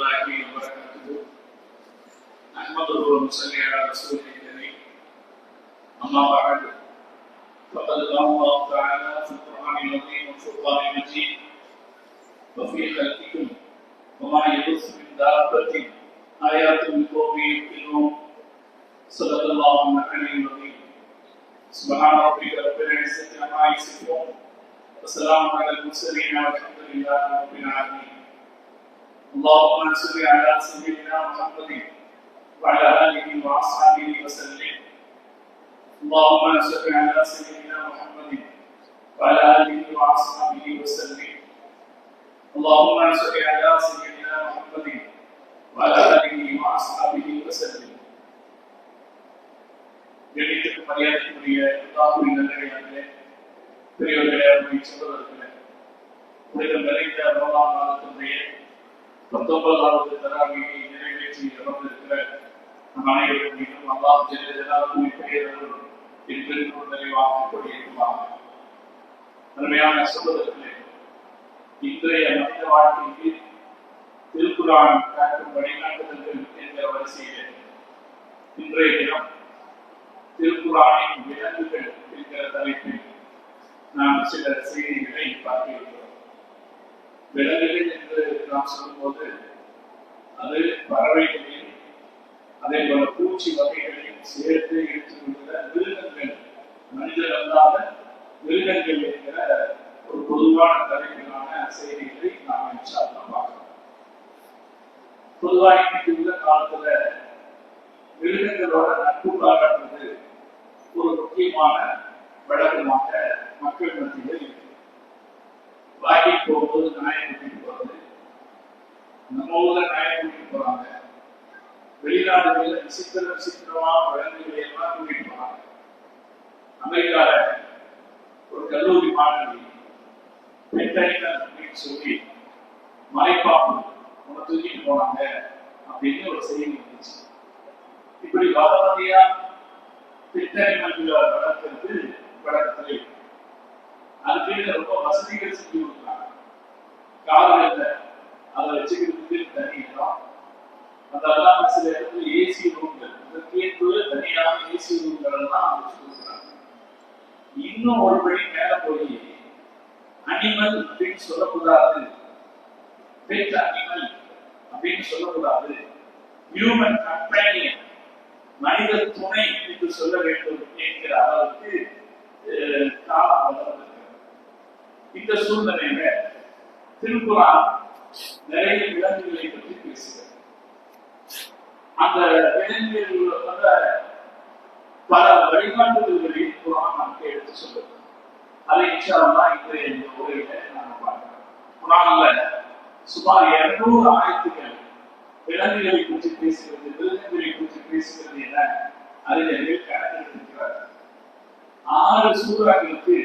الله وبركاته. نحمده ونصلي على رسوله الكريم. أما بعد، فقد قال الله تعالى في القرآن العظيم والفرقان المجيد: وفي خلقكم وما يبث من دابة آيات لقوم يوقنون. صدق الله العلي العظيم. سبحان ربك رب العزة عما يصفون وسلام على المرسلين والحمد لله رب العالمين. اللهم صل على سيدنا محمد وعلى آله وأصحابه وسلم. اللهم صل على سيدنا محمد وعلى آله وأصحابه وسلم. اللهم صل على سيدنا محمد وعلى آله وأصحابه وسلم. கணித்துக்கு மரியாதைக்குரிய அல்லாஹ்வின் நல்லடியார்களே, பெரியவர்களே, அருமை சகோதரர்களே, உலகம் நிறைந்த ரமலான் மாதத்தினுடைய 19வது தராவியை நிறைவேற்றி அமர்ந்திருக்கிற நம் அனைவரும் மீண்டும் அல்லாஹ் ஜல்ல ஜலாலுஹு பெயரருள் என்பதற்கு நிறைவாக கொண்டிருக்கிறார். அருமையான சகோதரர்களே, இன்றைய மனித வாழ்க்கைக்கு திருக்குர்ஆன் காட்டும் வழிகாட்டுதல்கள் என்ற வரிசையில் இன்றைய தினம் திருக்குர்ஆனின் விலங்குகள் என்கிற தலைப்பில் நாம் சில செய்திகளை பார்க்க இருக்கிறோம். விலங்குகள் என்று நாம் சொல்லும்போது அது பறவைகளையும் அதே போல பூச்சி வகைகளையும் சேர்த்து எடுத்துக்கொண்டுள்ள மிருகங்கள், மனிதர் அல்லாத மிருகங்கள் என்கிற ஒரு பொதுவான தலைப்பிலான செய்திகளை நாம் பார்க்கலாம். பொதுவாக இன்னைக்கு உள்ள காலத்துல மிருகங்களோட நட்பு பாராட்டுவது ஒரு முக்கியமான வழக்கமாக மக்கள் மத்தியில் இருக்கு. வாங்கி போகும்போது நாயை கூட்டிட்டு போறது, நம்ம ஊர்ல நாயை கூட்டிட்டு போறாங்க, வெளிநாடுகளில் விசித்திரமான விலங்குகளை எல்லாம் கூட்டிட்டு போறாங்க. அமெரிக்கால ஒரு கல்லூரி மாணவி பெட்டனிக்கல் அப்படின்னு சொல்லி மலைப்பாம்பு உன்னை தூக்கிட்டு போனாங்க அப்படின்னு ஒரு செய்தி வந்துச்சு. இப்படி வதவதியா பெட்டனிக்கல் வளர்க்கிறது வழக்கத்திலே அதுக்கு ரொம்ப வசதிகள் செஞ்சு கொடுக்குறாங்க. காலையில அதை வச்சுக்கிறதுக்கு தனி இடம், அதெல்லாம் சில இடத்துல ஏசி ரூம்கள், அதற்கேற்று தனியான ஏசி ரூம்கள் எல்லாம் வச்சு கொடுக்குறாங்க. இன்னும் ஒரு படி மேல போய் அனிமல் அப்படின்னு சொல்லக்கூடாது, பெட் அனிமல் அப்படின்னு சொல்லக்கூடாது, ஹியூமன் கம்பேனியன், மனித துணை என்று சொல்ல வேண்டும் என்கிற அளவுக்கு காலம் வளர்ந்து. இந்த சூழ்நிலையில திருக்குர்ஆன் நிறைய விலங்குகளை பற்றி பேசுகிறது. அந்த விலங்குகள் பல வழிகாட்டுதல்களை குர்ஆன் நமக்கு எடுத்து சொல்லுது. அதை இன்ஷா அல்லாஹ் இன்றைய இந்த உரையில நாம பார்க்கிறோம். குர்ஆன்ல சுமார் 200 ஆயத்துக்கள் விலங்குகளை பற்றி பேசுகிறது, விலங்குகளை பற்றி பேசுகிறது என அறிஞர்கள் கணக்கெடுத்திருக்கிறார். 6 சூறாக்களுக்கு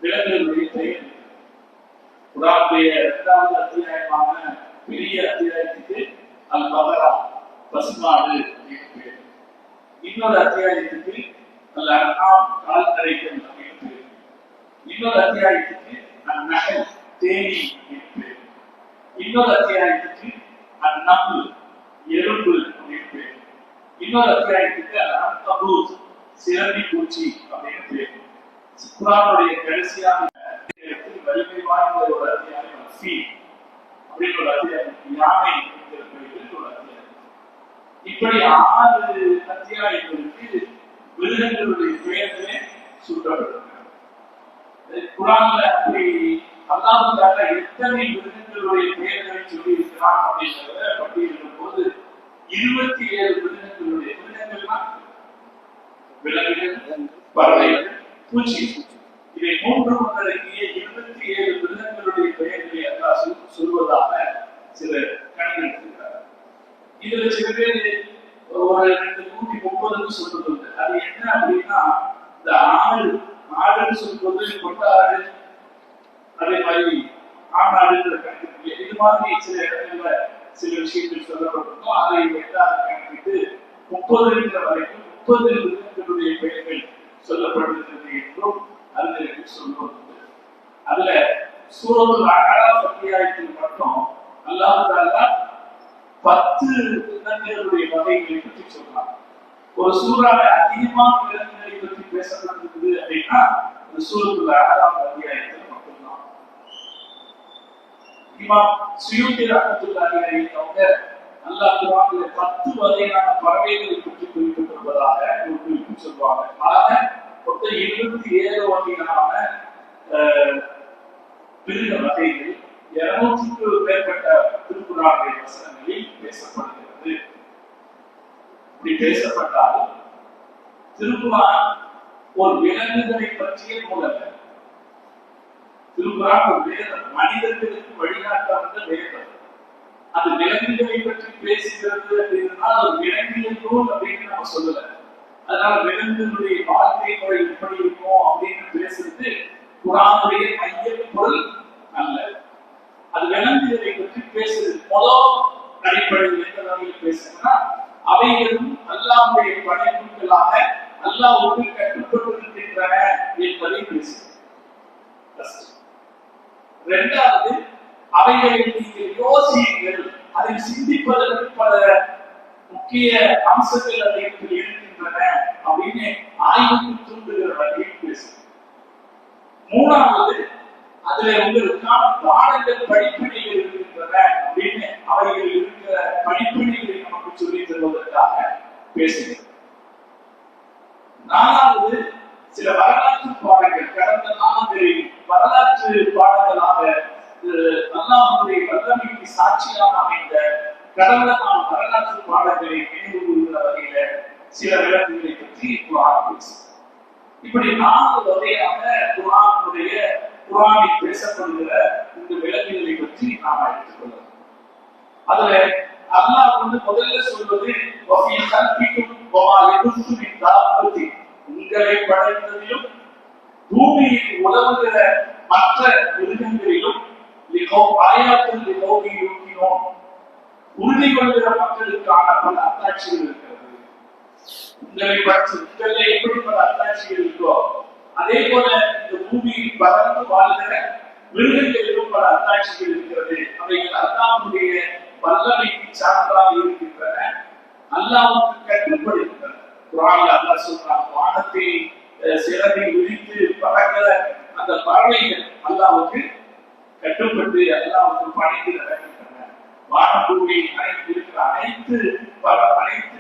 விலங்குகளுடைய பெயர். குர்ஆனுடைய 2வது அத்தியாயமான பெரிய அத்தியாயத்துக்கு அல் பகரா, பசுமாடு அப்படின்னு பேர். இன்னொரு அத்தியாயத்துக்கு அல் அன்ஆம், கால்நடைகள் அப்படின்னு பேர். இன்னொரு அத்தியாயத்துக்கு அன் நஹல், தேனி அப்படின்னு பேர். இன்னொரு அத்தியாயத்துக்கு அன் நம்ல், எறும்பு அப்படின்னு பேர். இன்னொரு அத்தியாயத்துக்கு அல் அன்கபூத், சிலந்தி பூச்சி அப்படின்னு பேர். குர்ஆனுடைய கடைசியான வலிமை வாய்ந்த ஒரு அத்தியாயம் ஃபீல் அப்படின்னு ஒரு அத்தியாயம், யானை என்கிற பெயரில் ஒரு அத்தியாயம். இப்படி 6 அத்தியாயங்களுக்கு விலங்குகளுடைய பெயர்களே சூட்டப்பட்டிருக்கிறது. குர்ஆன்ல அப்படி அல்லாஹ் தஆலா எத்தனை விலங்குகளுடைய பெயர்களை சொல்லி இருக்கிறான் அப்படிங்கிறத பட்டியலிடும் போது 27 விலங்குகளுடைய, விலங்குகள்னா விலங்குகள், பறவைகள், பூச்சி, இதை 3 உள்ளடக்கிய 27 விலங்குகளுடைய பெயர்களை அல்லாஹ் சொல்வதாக சிலர் கணக்கெடுத்திருக்கிறார். இதுல சில பேர் ஒரு 230 சொல்றது. அது என்ன அப்படின்னா, இந்த ஆடுன்னு சொல்வது கொண்டாடு, அதே மாதிரி ஆனாடுன்ற கணக்கு, இது மாதிரி சில இடங்கள்ல சில விஷயங்கள் சொல்லப்பட்டிருக்கோம். அதை எட்டாக கணக்கிட்டு 30 வரைக்கும் 30 விலங்குகளுடைய பெயர்கள் சொல்லப்பட்டிருக்கிறது என்றும் அறிஞர்கள் சொல்வது. அதுல சூரத்துல் அஅராஃப் அத்தியாயத்தில் மட்டும் அல்லாஹ் தஆலா 10 விலங்குகளுடைய வகைகளை பற்றி சொல்றாங்க. ஒரு சூறால அதிகமான விலங்குகளை பற்றி பேசப்பட்டிருக்குது அப்படின்னா அந்த சூரத்துல 6ஆம் அத்தியாயத்துல மட்டும்தான். இமாம் சுயூத்தி ரஹ்மத்துல்லாஹி அலைஹி அவங்க அல்லாஹ் குர்ஆன்ல 10 வகையான பறவைகளை பற்றி குறிப்பிட்டிருப்பதாக ஒரு குறிப்பு சொல்வாங்க. ஆக மொத்தம் 27 வகையான மிருக வகைகள் 200க்கும் மேற்பட்ட திருக்குறானுடைய வசனங்களில் பேசப்படுகிறது. இப்படி பேசப்பட்டாலும் திருக்குறான் ஒரு விலங்குகளை பற்றிய நூல் அல்ல. திருக்குறான் ஒரு வேதம், மனிதர்களுக்கு வழிகாட்ட வந்த வேதம். அது விலங்குகளை பற்றி பேசுகிறது அப்படின்னா ஒரு விலங்கியல் நூல் அப்படின்னு நம்ம சொல்லல. அதனால விலங்குகளுடைய வாழ்க்கை முறை எப்படி இருக்கும் அப்படின்னு பேசுறது குர்ஆனுடைய மைய பொருள் அல்ல. அது விலங்குகளை பற்றி பேசுறது முதல் அடிப்படையில் எந்த வகையில் பேசுறதுன்னா அவைகளும் அல்லாஹ்வுடைய படைப்புகளாக அல்லாஹ்வுக்கு கட்டுப்பட்டிருக்கின்றன என்பதை பேசுகிறது. இரண்டாவது, அவைகளை நீங்கள் யோசியுங்கள், அதை சிந்திப்பதற்கு பல முக்கிய அம்சங்கள் அதில் இருக்கின்றன அப்படின்னு ஆய்வுக்கு தூண்டுகிற வகையில் பேசுகிறது. மூணாவது, அதுல உங்களுக்கான பாடங்கள் படிப்பினைகள் இருக்கின்றன அப்படின்னு அவைகள் இருக்கிற படிப்பினைகளை நமக்கு சொல்லித் தருவதற்காக பேசுகிறது. நாலாவது, சில வரலாற்று பாடங்கள் கடந்த காலங்களில் வரலாற்று பாடங்களாக அல்லாஹ்வுடைய வல்லமைக்கு சாட்சியாக அமைந்த கடந்த கால வரலாற்று பாடங்களை நினைவு கூறுகிற வகையில சில விளக்குகளை பற்றி குர்ஆன் பேசுகிறது. இப்படி 4 வகையாக குர்ஆனில் பேசப்படுகிற இந்த விளக்குகளை பற்றி நாம் எடுத்துக்கொள்ளலாம். அதுல அல்லாஹ் முதல்ல சொல்வது வஃபீ கல்பிக்கும் வமா யபுத்து மின் தாபத்தி, உங்களை படைத்ததிலும் பூமியில் உலவுகிற மற்ற மிருகங்களிலும் உறுதி கொள்கிற மக்களுக்கான பல அத்தாட்சிகள் இருக்கிறது. உங்களை படைத்து உங்களை எப்படி பல அத்தாட்சிகள் இருக்கோ அதே போல இந்த பூமியில் பறந்து வாழ்கிற மிருகங்களிலும் பல அத்தாட்சிகள் இருக்கிறது. அவைகள் அல்லாஹ்வுடைய வல்லமைக்கு சான்றாக இருக்கின்றன, அல்லாஹ்வுக்கு கட்டுப்படுகின்றன. குர்ஆன்ல அல்லாஹ் சொல்றான், வானத்தை சிறகை விரித்து பறக்கிற அந்த பறவைகள் அல்லாஹ்வுக்கு கட்டுப்பட்டு அல்லாஹ்வுக்கு பணிந்து நடக்கின்றன. வானம் பூமியில் அனைத்து இருக்கிற அனைத்து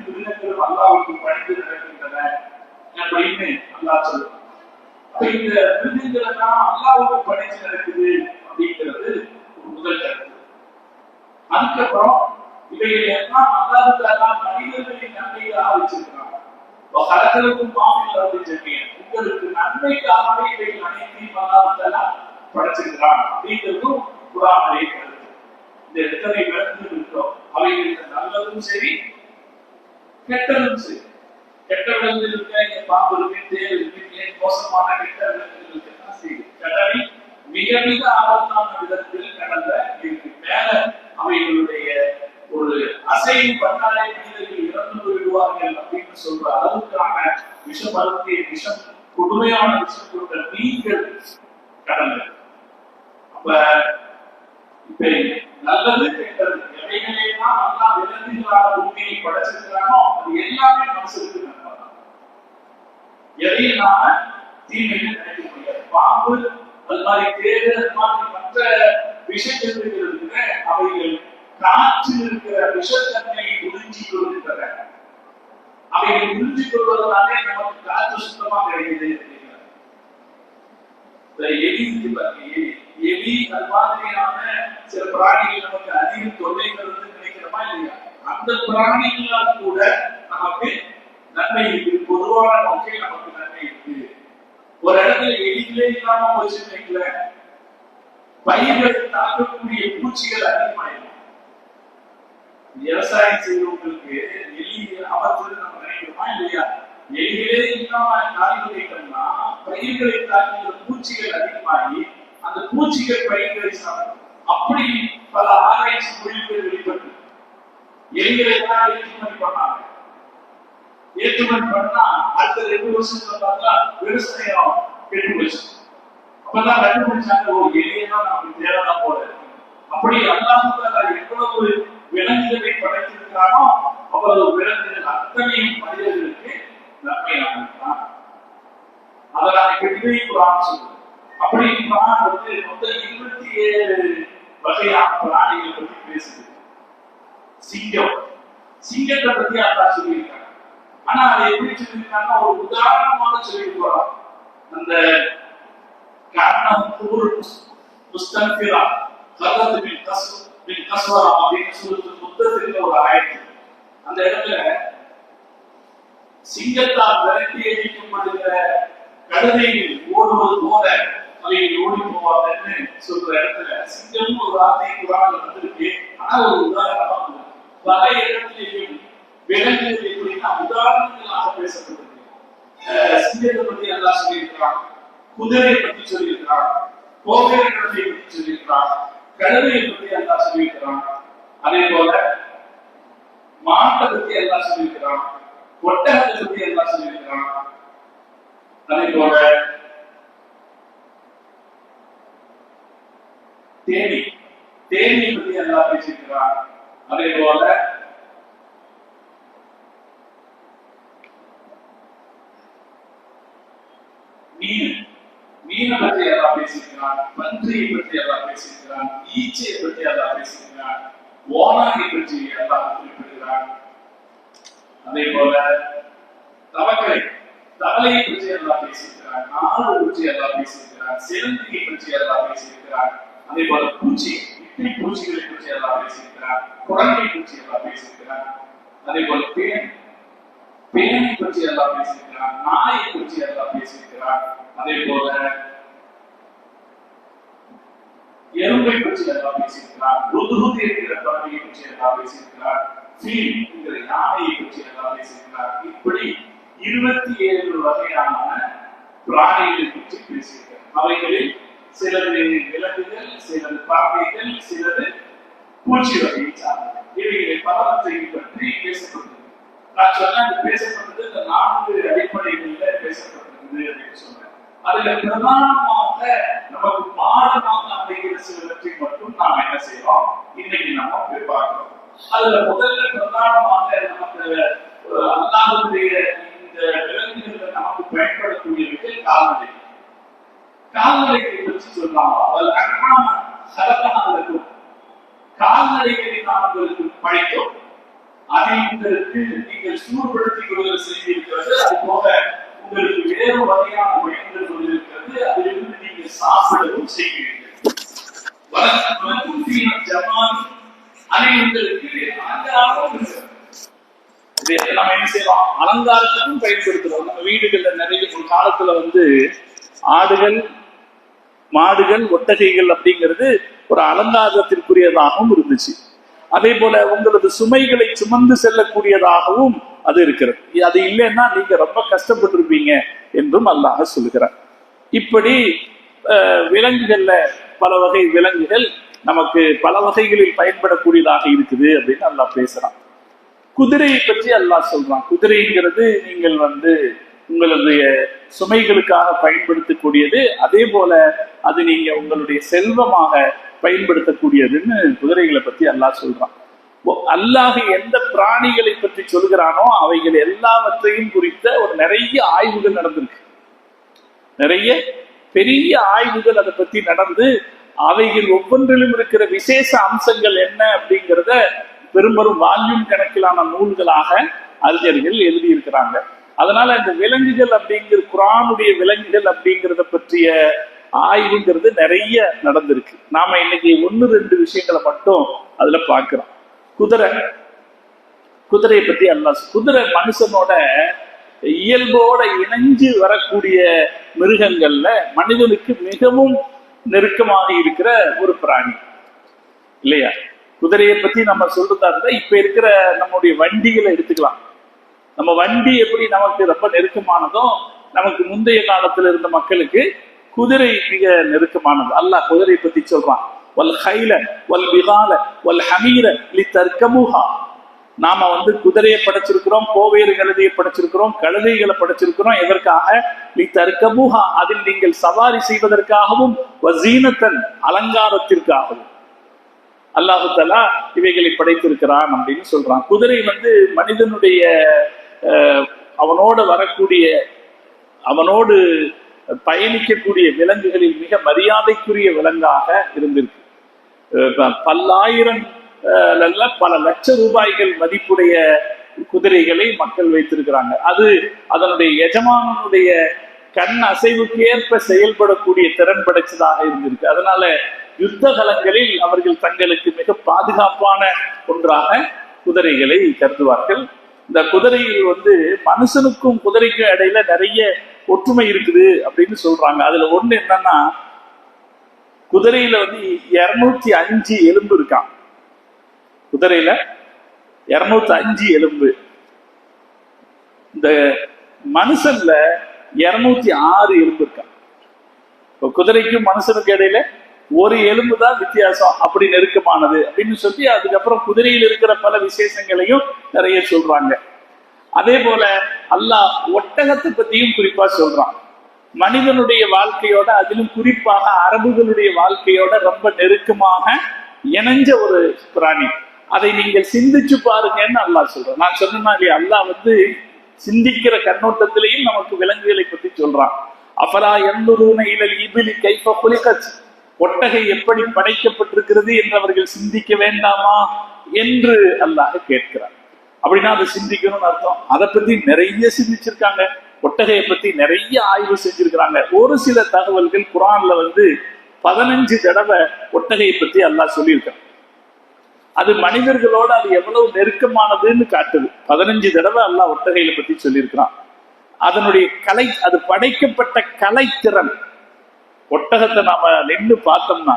மிருகங்களும் அல்லாஹ்வுக்கு பணிந்து நடக்கின்றன அப்படின்னு அல்லாஹ் சொல்றான். அப்ப இந்த மிருகங்கள் எல்லாம் அல்லாஹ்வுக்கு பணிந்து நடக்குது அப்படிங்கிறது ஒரு முதல் கருத்து. அதுக்கப்புறம் இவைகள் எல்லாம் அல்லாஹ்வுக்காக மனிதர்களின் நன்மைக்காக வச்சிருக்கிறாங்க. கலக்கலுக்கும் மாமில் உங்களுக்கு நன்மைக்காகவே இவைகள் அனைத்தையும் அல்லாஹ்வுக்காக படைச்சிருக்கிறான் அப்படிங்கிறதும் குர்ஆனுடைய கருத்து. இந்த எத்தனை விளக்குகள் இருக்கோ அவைகளுக்கு நல்லதும் சரி கெட்டதும் சரி. கெட்ட விலங்குகள் இருக்க பாம்பு இருக்கு, தேல் இருக்கு, மோசமான கெட்ட விலங்குகள் இருக்குன்னா சரி. கடலில் மிக மிக ஆபத்தான விதத்தில் கடல்ல இருக்கு. மேல அவைகளுடைய ஒரு அசைவு பண்ணாலே மனிதர்கள் இறந்து போயிடுவார்கள் அப்படின்னு சொல்ற அளவுக்கான விஷம் அருந்திய விஷம் கொடுமையான விஷம் கொண்ட மீன்கள் கடல்ல. அப்ப இப்ப நல்லது கெட்டது எவைகளெல்லாம் நல்லா விலங்குகளான பூமியை படைச்சிருக்கிறானோ அது எல்லாமே மனசுக்கு நன்மை. எதையும் நாம தீமையில் நினைக்க முடியாது. பாம்பு அது மாதிரி தேடு அது மாதிரி மற்ற விஷயங்கள் இருக்கிறது, அவைகள் காற்றில் இருக்கிற விஷத்தன்மையை உறிஞ்சி கொள்கின்றன. அவைகள் உறிஞ்சி கொள்வதனாலே நமக்கு காற்று சுத்தமா கிடைக்குது. எலி அது மாதிரியான சில பிராணிகள் நமக்கு அதிக தொல்லைகள் நினைக்கிறோமா இல்லையா? அந்த பிராணிகளால் கூட நமக்கு நன்மை இருக்கு. பொதுவான நோக்கில் நமக்கு நன்மை இருக்கு. ஒரு இடத்துல எலிகளே இல்லாம வச்சுக்கல பயிர்களை தாக்கக்கூடிய பூச்சிகள் அதிகமாயிடும். விவசாயம் செய்யறவங்களுக்கு எலி ஆபத்து நம்ம நினைக்கிறோமா இல்லையா? எலிகளே இல்லாம காய்கறிகள்னா பயிர்களை தாக்குகிற பூச்சிகள் அதிகமாகி அந்த பூச்சிகள் பயிர்களை சாப்பிடும். அப்படி பல ஆராய்ச்சி முடிவுகள் வெளிப்பட்டு எலிகளை தான் ஏற்றுமதி பண்ணாங்க. ஏற்றுமதி பண்ணா அடுத்த 2 வருஷத்துல பார்த்தா விவசாயம் கெட்டு போச்சு. அப்பதான் கண்டுபிடிச்சாங்க, ஒரு எலியெல்லாம் நமக்கு தேவைதான் போல. அப்படி அல்லாஹ் எவ்வளவு விலங்குகளை படை அவ்வளவு விலங்குகள் அத்தனையும் மனிதர்களுக்கு நன்மையானதுதான். அதனால் இப்படி குரான் சொல்லுது. அப்படி குரான் வந்து மொத்தம் 27 வகையான பிராணிகளை பற்றி பேசுது. சிங்கத்தை பத்தி அல்லாஹ் சொல்லியிருக்காங்க. ஆனா அதை எப்படி சொல்லியிருக்காங்கன்னா ஒரு உதாரணமாக சொல்லிட்டு போறோம். அந்த முஸ்தன்பிரா கல்லத்து பின் கஸ்வரா அப்படின்னு சொல்லிட்டு புத்தகத்துல ஒரு ஆயத்து. அந்த இடத்துல சிங்கத்தால் விரட்டி அடிக்கப்படுகிற கழுதைகள் ஓடுவது போல அவைகள் ஓடி போவாங்கன்னு சொல்ற இடத்துல சிங்கமும் ஒரு வார்த்தை குரான்ல வந்திருக்கு. ஆனா ஒரு உதாரணமா பல இடத்திலேயும் விலங்குகள் எப்படின்னா உதாரணங்களாக பேசப்பட்டிருக்கு. சிங்கத்தை பத்தி அல்லாஹ் சொல்லியிருக்கிறான், குதிரையை பற்றி சொல்லியிருக்கிறான், கோவேரி கழுதையை பற்றி சொல்லியிருக்கிறான், கழுதையை பற்றி அல்லாஹ் சொல்லியிருக்கிறான். அதே போல மாட்டை பற்றி அல்லாஹ் சொல்லியிருக்கிறான், ஒட்டகத்தை பற்றி அல்லாஹ் சொல்லியிருக்கிறான். அதே போல தேனி பற்றி அல்லாஹ் பேசியிருக்கிறான். அதே போல மீனை பற்றி எல்லாம் பேசியிருக்கிறான், பன்றியை பற்றி எல்லாம் பேசியிருக்கிறான், ஈச்சையை பற்றி எல்லாம் பேசியிருக்கிறான், ஓனாயை பற்றி எல்லாம் குறிப்பிடுகிறான். அதே போல தவளையை பற்றி எல்லாம் பேசியிருக்கிறான், ஆடு பற்றி எல்லாம் பேசியிருக்கிறான், சிலந்தியை பற்றி எல்லாம் பேசியிருக்கிறான். அதே போல இட்லி பூச்சிகளை பற்றி எல்லாம் பேசியிருக்கிறான், குரங்கை பற்றி எல்லாம் பேசியிருக்கிறான். அதே போல பேனை பற்றி எல்லாம் பேசியிருக்கிறான், நாயை பற்றி எல்லாம் பேசியிருக்கிறான். அதே போல எறும்பை பற்றி எல்லாம் பேசியிருக்கிறான், ருதுருது என்கிற பிராணியை பற்றி எல்லாம் பேசியிருக்கிறான், யானையை பற்றி எல்லாம் பேசியிருக்கிறான். இப்படி 27 வகையான பிராணிகளை பற்றி பேசியிருக்கிறார். அவைகளில் சிலது விலங்குகள், சிலது பறவைகள், சிலது பூச்சி வகையை சார்ந்தது. இவைகளை பலவற்றை பற்றி பேசப்பட்டது. நான் சொன்ன பேசப்பட்டது இந்த 4 அடிப்படைகளில் பேசப்பட்டிருக்குது அப்படின்னு சொன்னேன். அதுல பிரதானமாக நமக்கு பாடமாக அமைகிற சிலவற்றை மட்டும் நாம் என்ன செய்யறோம், இன்னைக்கு நம்ம போய் பார்க்கிறோம். அதுல முதல்ல பிரதானமாக நமக்கு அல்லாஹ்வுடைய இந்த விலங்குகளை நமக்கு பயன்படக்கூடியவர்கள் கால்நடைகளை பற்றி சொல்றாங்க. கால்நடைகளை நாம் உங்களுக்கு படைத்தோம், அதை உங்களுக்கு நீங்கள் சூழ்படுத்திக் கொள்கிற செய்தி இருக்கிறது. அது போக உங்களுக்கு வேறு வகையான பயன்கள் கொண்டிருக்கிறது, அதிலிருந்து நீங்கள் சாப்பிடவும் செய்கிறீர்கள். அதை உங்களுக்கு அலங்காரம் இருக்கிறது. நம்ம என்ன செய்யலாம், அலங்காரத்துக்கும் பயன்படுத்துறோம். நம்ம வீடுகள்ல நிறைய ஒரு காலத்துல ஆடுகள், மாடுகள், ஒட்டகைகள் அப்படிங்கிறது ஒரு அலங்காரத்திற்குரியதாகவும் இருந்துச்சு. அதே போல உங்களது சுமைகளை சுமந்து செல்லக்கூடியதாகவும் அது இருக்கிறது. அது இல்லைன்னா நீங்க ரொம்ப கஷ்டப்பட்டிருப்பீங்க என்றும் அல்லாஹ் சொல்லுகிறார். இப்படி விலங்குகள்ல பல வகை விலங்குகள் நமக்கு பல வகைகளில் பயன்படக்கூடியதாக இருக்குது அப்படின்னு அல்லாஹ் பேசுறான். குதிரையை பற்றி அல்லாஹ் சொல்றான். குதிரைங்கிறது நீங்கள் உங்களுடைய சுமைகளுக்காக பயன்படுத்தக்கூடியது. அதே போல அது நீங்க உங்களுடைய செல்வமாக பயன்படுத்தக்கூடியதுன்னு குதிரைகளை பத்தி அல்லாஹ் சொல்றான். அல்லாஹ் எந்த பிராணிகளை பற்றி சொல்கிறானோ அவைகள் எல்லாவற்றையும் குறித்த ஒரு நிறைய ஆய்வுகள் நடந்திருக்கு. நிறைய பெரிய ஆய்வுகள் அதை பத்தி நடந்து அவைகள் ஒவ்வொன்றிலும் இருக்கிற விசேஷ அம்சங்கள் என்ன அப்படிங்கிறத பெரும்பெரும் வால்யூம் கணக்கிலான நூல்களாக அறிஞர்கள் எழுதியிருக்கிறாங்க. அதனால இந்த விலங்குகள் அப்படிங்கிற குர்ஆனுடைய விலங்குகள் அப்படிங்கிறத பற்றிய ஆய்வுங்கிறது நிறைய நடந்திருக்கு. நாம இன்னைக்கு 1-2 விஷயங்களை மட்டும் அதுல பார்க்கிறோம். குதிரையை பத்தி அல்லாஹ், குதிரை மனுஷனோட இயல்போட இணைஞ்சு வரக்கூடிய மிருகங்கள்ல மனிதனுக்கு மிகவும் நெருக்கமாக இருக்கிற ஒரு பிராணி இல்லையா? குதிரையை பத்தி நம்ம சொல்றதா இருந்தா இப்ப இருக்கிற நம்முடைய வண்டிகளை எடுத்துக்கலாம். நம்ம வண்டி எப்படி நமக்கு ரொம்ப நெருக்கமானதோ நமக்கு முந்தைய காலத்துல இருந்த மக்களுக்கு குதிரை மிக நெருக்கமானது. அல்லாஹ் குதிரை பத்தி சொல்றான், வல் ஹைல வல் பிகால வல் ஹமீர லிதர்கபூஹா. நாம குதிரையை படைச்சிருக்கிறோம், கோவேறு கழுதையை படைச்சிருக்கிறோம், கழுதைகளை படைச்சிருக்கிறோம். எதற்காக? லிதர்கபூஹா, அதில் நீங்கள் சவாரி செய்வதற்காகவும், வஸீனத்தன் அலங்காரத்திற்காகவும். அல்லாஹு தஆலா இவைகளை படைத்திருக்கிறான் அப்படின்னு சொல்றான். குதிரை மனிதனுடைய அவனோடு வரக்கூடிய, அவனோடு பயணிக்கக்கூடிய விலங்குகளில் மிக மரியாதைக்குரிய விலங்காக இருந்திருக்கு. பல்லாயிரம் பல லட்ச ரூபாய்கள் மதிப்புடைய குதிரைகளை மக்கள் வைத்திருக்கிறாங்க. அது அதனுடைய எஜமானனுடைய கண் அசைவுக்கு ஏற்ப செயல்படக்கூடிய திறன் படைச்சதாக இருந்திருக்கு. அதனால யுத்த களங்களில் அவர்கள் தங்களுக்கு மிக பாதுகாப்பான ஒன்றாக குதிரைகளை கருதுவார்கள். இந்த குதிரையில் மனுஷனுக்கும் குதிரைக்கும் இடையில நிறைய ஒற்றுமை இருக்குது அப்படின்னு சொல்றாங்க. அதுல ஒண்ணு என்னன்னா, குதிரையில 205 எலும்பு இருக்கான். குதிரையில 205 எலும்பு. இந்த மனுஷன்ல 206 எலும்பு இருக்கான். குதிரைக்கும் மனுஷனுக்கு இடையில ஒரு எலும்பு தான் வித்தியாசம், அப்படி நெருக்கமானது அப்படின்னு சொல்லி அதுக்கப்புறம் குதிரையில் இருக்கிற பல விசேஷங்களையும் நிறைய சொல்றாங்க. அதே போல அல்லாஹ் ஒட்டகத்தை பத்தியும் குறிப்பா சொல்றான். மனிதனுடைய வாழ்க்கையோட, அதிலும் குறிப்பாக அரபுகளுடைய வாழ்க்கையோட ரொம்ப நெருக்கமாக இணைஞ்ச ஒரு பிராணி. அதை நீங்கள் சிந்திச்சு பாருங்கன்னு அல்லாஹ் சொல்றான். நான் சொன்னா இல்லையா, அல்லாஹ் சிந்திக்கிற கண்ணோட்டத்திலையும் நமக்கு விலங்குகளை பத்தி சொல்றான். அஃபலா யன்துரூன இலல் இபிலி கைஃப குலிகத், ஒட்டகை எப்படி படைக்கப்பட்டிருக்கிறது என்று அவர்கள் சிந்திக்க வேண்டாமா என்று அல்லாஹ் கேட்கிறார். அப்படின்னா அதை சிந்திக்கணும்னு அர்த்தம். அதை பத்தி நிறைய சிந்திச்சிருக்காங்க, ஒட்டகையை பத்தி நிறைய ஆய்வு செஞ்சிருக்கிறாங்க. ஒரு சில தகவல்கள் குர்ஆன்ல 15 தடவை ஒட்டகையை பத்தி அல்லாஹ் சொல்லியிருக்கான். அது மனிதர்களோட அது எவ்வளவு நெருக்கமானதுன்னு காட்டுது. 15 தடவை அல்லாஹ் ஒட்டகையை பத்தி சொல்லியிருக்கிறான். அதனுடைய கலை, அது படைக்கப்பட்ட கலைத்திறன், ஒட்டகத்தை நாம நின்று பார்த்தோம்னா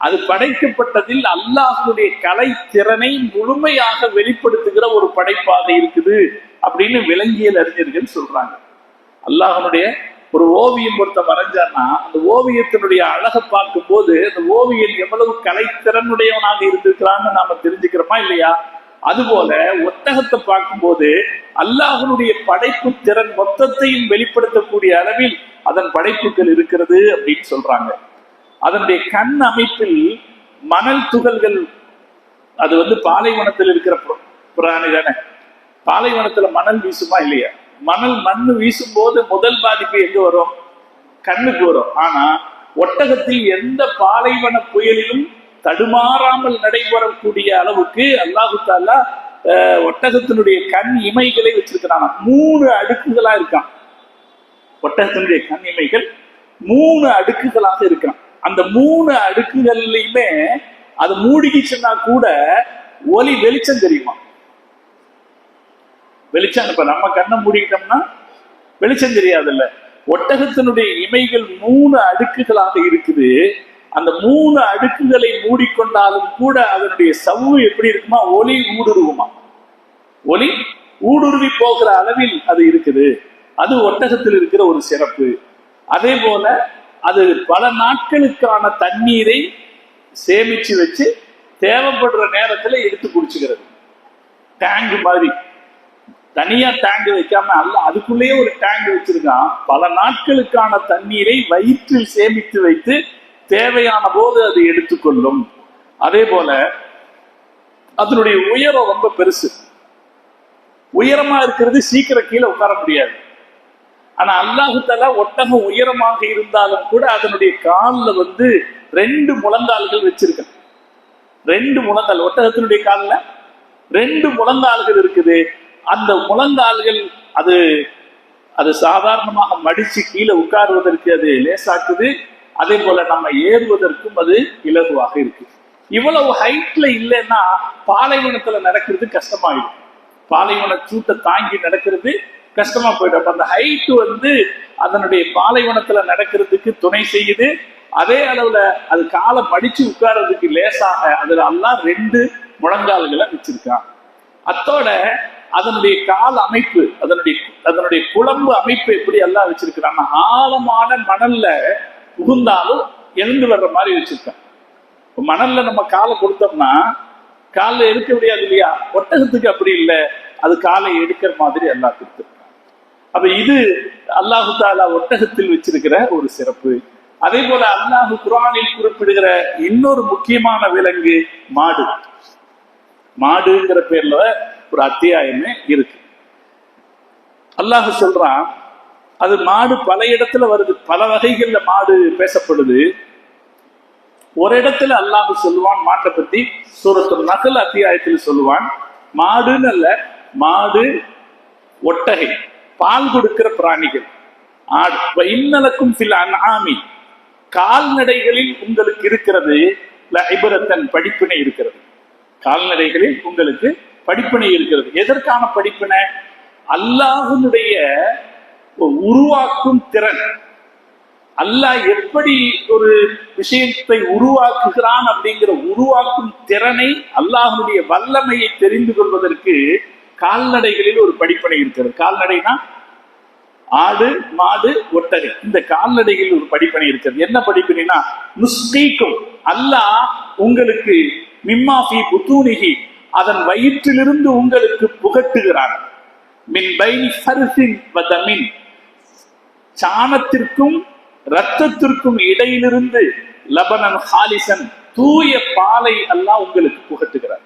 அது படைக்கப்பட்டதில் அல்லாஹ்வுடைய கலைத்திறனை முழுமையாக வெளிப்படுத்துகிற ஒரு படைப்பாக இருக்குது அப்படின்னு விலங்கியல் அறிஞர்கள் சொல்றாங்க. அல்லாஹ்வுடைய ஒரு ஓவியம் ஒருத்த வரைஞ்சான்னா அந்த ஓவியத்தினுடைய அழகை பார்க்கும் போது அந்த ஓவியன் எவ்வளவு கலைத்திறனுடையவனாக இருந்திருக்கிறான்னு நாம தெரிஞ்சுக்கிறோமா இல்லையா? அதுபோல ஒட்டகத்தை பார்க்கும்போது அல்லாஹ்வுடைய படைப்பு திறன் மொத்தத்தையும் வெளிப்படுத்தக்கூடிய அளவில் அதன் படைப்புகள் இருக்கிறது அப்படின்னு சொல்றாங்க. அதனுடைய கண் அமைப்பில் மணல் துகள்கள், அது பாலைவனத்தில் இருக்கிற பிராணி தானே. பாலைவனத்துல மணல் வீசுமா இல்லையா? மண்ணு வீசும் போது முதல் பாதிப்பு எங்க வரும்? கண்ணுக்கு வரும். ஆனா ஒட்டகத்தில் எந்த பாலைவன புயலிலும் தடுமாறாமல் நடைபெறக்கூடிய அளவுக்கு அல்லாஹு தஆலா ஒட்டகத்தினுடைய கண் இமைகளை வச்சிருக்கிறான். 3 அடுக்குகளா இருக்கான். ஒட்டகத்தினுடைய கண் இமைகள் 3 அடுக்குகளாக இருக்கான். அந்த 3 அடுக்குகள்லையுமே அது மூடிக்கிச்சுன்னா கூட ஒளி வெளிச்சம் தெரியுமா? வெளிச்சம் இப்ப நம்ம கண்ணை மூடிக்கிட்டோம்னா வெளிச்சம் தெரியாதுல்ல. ஒட்டகத்தினுடைய இமைகள் 3 அடுக்குகளாக இருக்குது. அந்த 3 அடுக்குகளை மூடிக்கொண்டாலும் கூட அதனுடைய சவ்வு எப்படி இருக்குமா? ஒளி ஊடுருவுமா? ஒளி ஊடுருவி போகிற அளவில் அது இருக்குது. அது ஒட்டகத்தில் இருக்கிற ஒரு சிறப்பு. அதே போல அது பல நாட்களுக்கான தண்ணீரை சேமிச்சு வச்சு தேவைப்படுற நேரத்துல எடுத்து குடிச்சுக்கிறது. டேங்க் மாதிரி தனியா டேங்க் வைக்காம அல்ல, அதுக்குள்ளேயே ஒரு டேங்க் வச்சிருக்கான். பல நாட்களுக்கான தண்ணீரை வயிற்றில் சேமித்து வைத்து தேவையான போது அது எடுத்துக்கொள்ளும். அதே போல அதனுடைய உயரம் ரொம்ப பெருசு. உயரமா இருக்கிறது சீக்கிரம் கீழே உட்கார முடியாது. ஆனா அல்லாஹு தஆலா ஒட்டகம் உயரமாக இருந்தாலும் கூட அதனுடைய காலில் 2 முழங்கால்கள் வச்சிருக்க. 2 முழங்கால், ஒட்டகத்தினுடைய காலில் 2 முழங்கால்கள் இருக்குது. அந்த முழங்கால்கள் அது சாதாரணமாக மடிச்சு கீழே உட்காருவதற்கு அது லேசாக்குது. அதே போல நம்ம ஏறுவதற்கும் அது இலகுவாக இருக்கு. இவ்வளவு ஹைட்ல இல்லைன்னா பாலைவனத்துல நடக்கிறது கஷ்டமாயிடும். பாலைவன சூட்டை தாங்கி நடக்கிறது கஷ்டமா போயிடும். அந்த ஹைட் அதனுடைய பாலைவனத்துல நடக்கிறதுக்கு துணை செய்யுது. அதே அளவுல அது காலை மடிச்சு உட்கார்றதுக்கு லேசாக அதுல அல்லாஹ் 2 முழங்கால்களை வச்சிருக்கான். அத்தோட அதனுடைய கால் அமைப்பு, அதனுடைய குழம்பு அமைப்பு எப்படி எல்லாம் வச்சிருக்கிறான்? ஆழமான மணல்ல புகுந்தாலும் எழுந்து வர்ற மாதிரி வச்சிருக்கான். மணல்ல நம்ம காலை கொடுத்தோம்னா காலில் எடுக்க முடியாது இல்லையா? ஒட்டகத்துக்கு அப்படி இல்லை, அது காலை எடுக்கிற மாதிரி எல்லாம் கொடுத்துருக்கான். அப்ப இது அல்லாஹு தஆலா ஒட்டகத்தில் வச்சிருக்கிற ஒரு சிறப்பு. அதே போல அல்லாஹ் குர்ஆனில் குறிப்பிடுகிற இன்னொரு முக்கியமான விலங்கு மாடு. மாடுங்கிற பேர்ல ஒரு அத்தியாயமே இருக்கு. அல்லாஹ் சொல்றான், அது மாடு பல இடத்துல வருது, பல வகைகள்ல மாடு பேசப்படுது. ஒரு இடத்துல அல்லாஹ் சொல்லுவான் மாட்டை பத்தி, சூரத்துல் நஹ்ல் அத்தியாயத்தில் சொல்லுவான், மாடுன்னு அல்ல, மாடு, ஒட்டகை, பால் கொடுக்கிற பிராணிகள், ஆடு. இன்னலக்கும் ஃபில் அன்ஆமி, கால்நடைகளில் உங்களுக்கு இருக்கிறது லஇப்ரத்தன், படிப்பினை இருக்கிறது. கால்நடைகளில் உங்களுக்கு படிப்பினை இருக்கிறது. எதற்கான படிப்பினை? அல்லாஹ்வுடைய உருவாக்கும் திறன், அல்லாஹ் எப்படி ஒரு விஷயத்தை உருவாக்குகிறான் அப்படிங்கிற உருவாக்கும் திறனை, அல்லாஹ்வுடைய வல்லமையை தெரிந்து கொள்வதற்கு கால்நடைகளில் ஒரு படிப்பினை இருக்கிறது. கால்நடைனா ஆடு, மாடு, ஒட்டகை, இந்த கால்நடைகளில் ஒரு படிப்பினை இருக்கிறது. என்ன படிப்பினைனா, நுஸ்கீக்கும், அல்லாஹ் உங்களுக்கு மிம்மா ஃபீ புத்தூனிஹி, அதன் வயிற்றிலிருந்து உங்களுக்கு புகட்டுகிறான். மின் பைனி ஃபர்ஸின் வ தமின், சாணத்திற்கும் இரத்தத்திற்கும் இடையிலிருந்து லபனன் ஹாலிசன், தூய பாலை அல்லாஹ் உங்களுக்கு புகட்டுகிறார்.